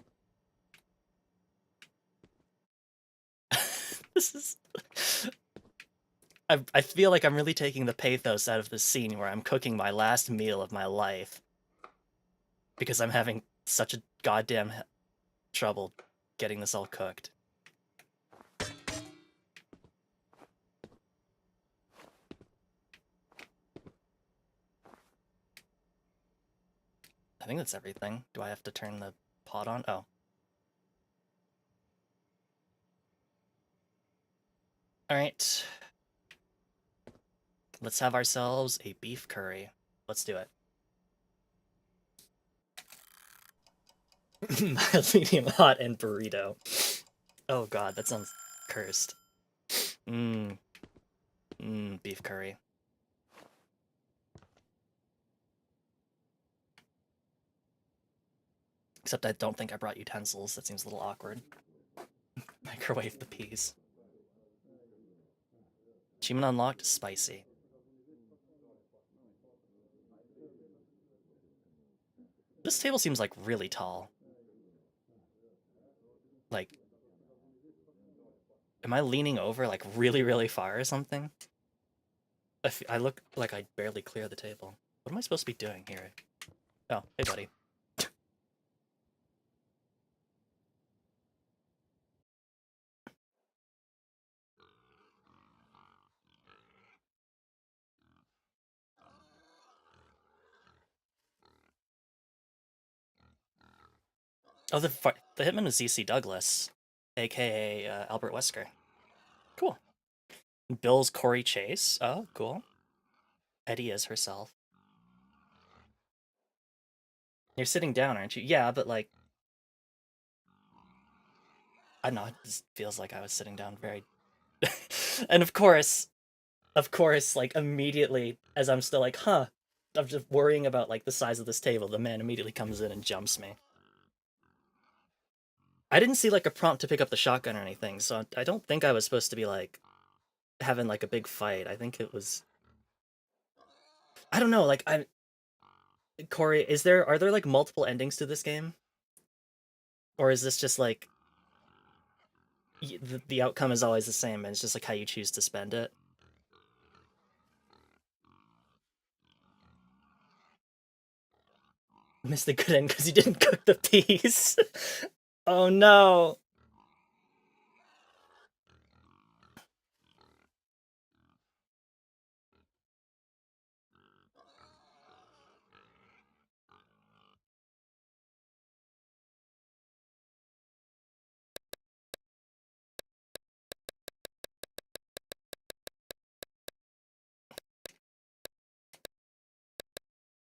[SPEAKER 1] This is... I feel like I'm really taking the pathos out of this scene where I'm cooking my last meal of my life. Because I'm having such a goddamn trouble getting this all cooked. I think that's everything. Do I have to turn the pot on? Oh. Alright. Let's have ourselves a beef curry. Let's do it. Mild, medium, hot, and burrito. Oh god, that sounds cursed. Beef curry. Except I don't think I brought utensils. That seems a little awkward. Microwave the peas. Achievement unlocked, spicy. This table seems like really tall. Like, am I leaning over like really, really far or something? I look like I barely clear the table. What am I supposed to be doing here? Oh, hey, buddy. Oh, the hitman was Z.C. Douglas, aka Albert Wesker. Cool. Bill's Corey Chase. Oh, cool. Eddie is herself. You're sitting down, aren't you? Yeah, but like, I don't know. It just feels like I was sitting down very. And of course, like immediately as I'm still like, huh, I'm just worrying about like the size of this table. The man immediately comes in and jumps me. I didn't see like a prompt to pick up the shotgun or anything, so I don't think I was supposed to be like having like a big fight. I think it was. I don't know. Like Corey, are there like multiple endings to this game, or is this just like the outcome is always the same and it's just like how you choose to spend it? Missed the good end because you didn't cook the peas. Oh no.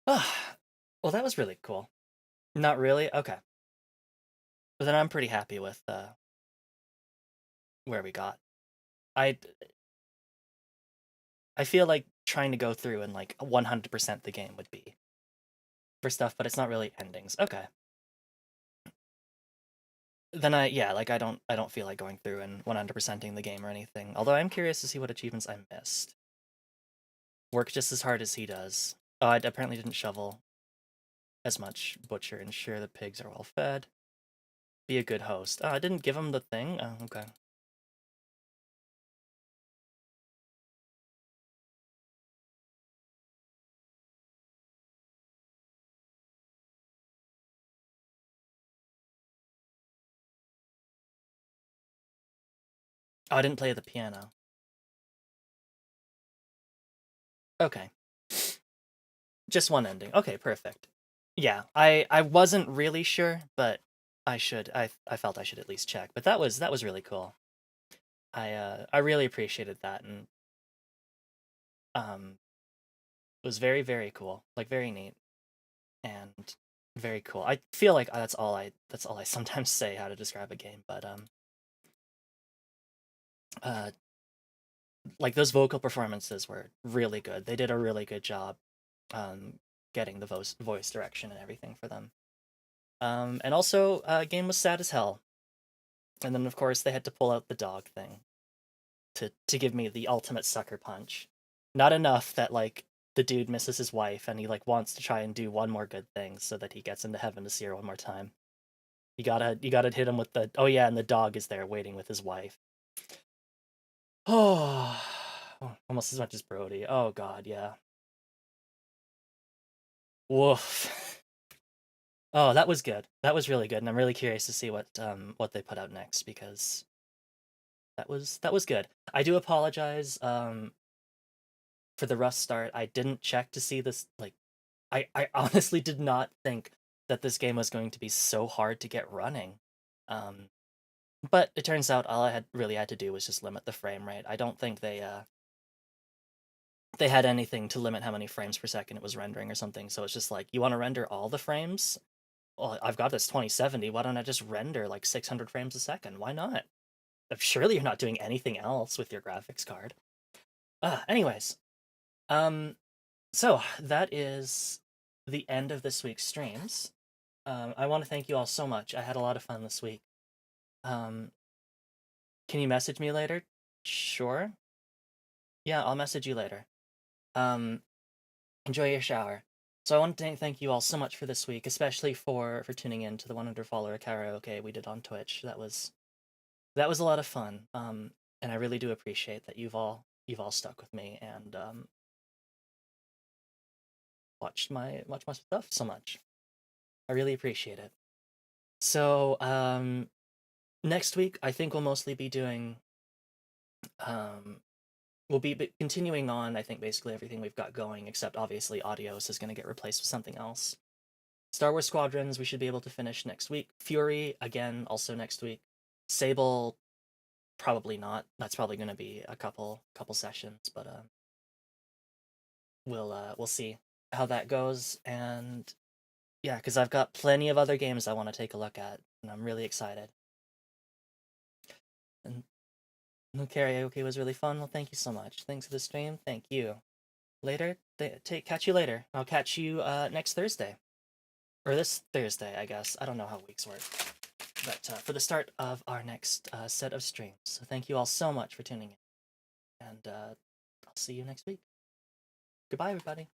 [SPEAKER 1] Ah, well, that was really cool. Not really? Okay. But then I'm pretty happy with where we got. I I feel like trying to go through and like 100% the game would be for stuff, but it's not really endings. Okay. Then yeah, like I don't feel like going through and 100%ing the game or anything. Although I'm curious to see what achievements I missed. Work just as hard as he does. Oh, I apparently didn't shovel as much. Butcher, ensure the pigs are well fed. Be a good host. Oh, I didn't give him the thing? Oh, okay. Oh, I didn't play the piano. Okay. Just one ending. Okay, perfect. Yeah, I wasn't really sure, but I felt I should at least check. But that was really cool. I really appreciated that, and it was very, very cool. Like very neat and very cool. I feel like that's all I sometimes say how to describe a game, but uh like those vocal performances were really good. They did a really good job getting the voice direction and everything for them. And also game was sad as hell. And then of course they had to pull out the dog thing to give me the ultimate sucker punch. Not enough that like the dude misses his wife and he like wants to try and do one more good thing so that he gets into heaven to see her one more time. You gotta hit him with the oh yeah, and the dog is there waiting with his wife. Oh, almost as much as Brody. Oh god, yeah. Woof. Oh, that was good. That was really good, and I'm really curious to see what they put out next because that was good. I do apologize for the rough start. I didn't check to see this like I honestly did not think that this game was going to be so hard to get running. Um but it turns out all I had to do was just limit the frame rate. I don't think they had anything to limit how many frames per second it was rendering or something. So it's just like, you want to render all the frames? Well, I've got this 2070. Why don't I just render like 600 frames a second? Why not? Surely you're not doing anything else with your graphics card. Anyways, so that is the end of this week's streams. I want to thank you all so much. I had a lot of fun this week. Um, can you message me later? Sure. Yeah, I'll message you later. Enjoy your shower. So I want to thank you all so much for this week, especially for tuning in to the 100 follower karaoke we did on Twitch. That was a lot of fun. And I really do appreciate that you've all stuck with me and watched my stuff so much. I really appreciate it. So, next week, I think we'll mostly be doing, we'll be continuing on, I think, basically everything we've got going, except obviously Adios is going to get replaced with something else. Star Wars Squadrons, we should be able to finish next week. Fury, again, also next week. Sable, probably not. That's probably going to be a couple sessions, but we'll see how that goes. And yeah, because I've got plenty of other games I want to take a look at, and I'm really excited. And the karaoke was really fun. Well, thank you so much. Thanks for the stream. Thank you. Later, catch you later. I'll catch you next Thursday, or this Thursday, I guess. I don't know how weeks work, but for the start of our next set of streams. So thank you all so much for tuning in, and I'll see you next week. Goodbye, everybody.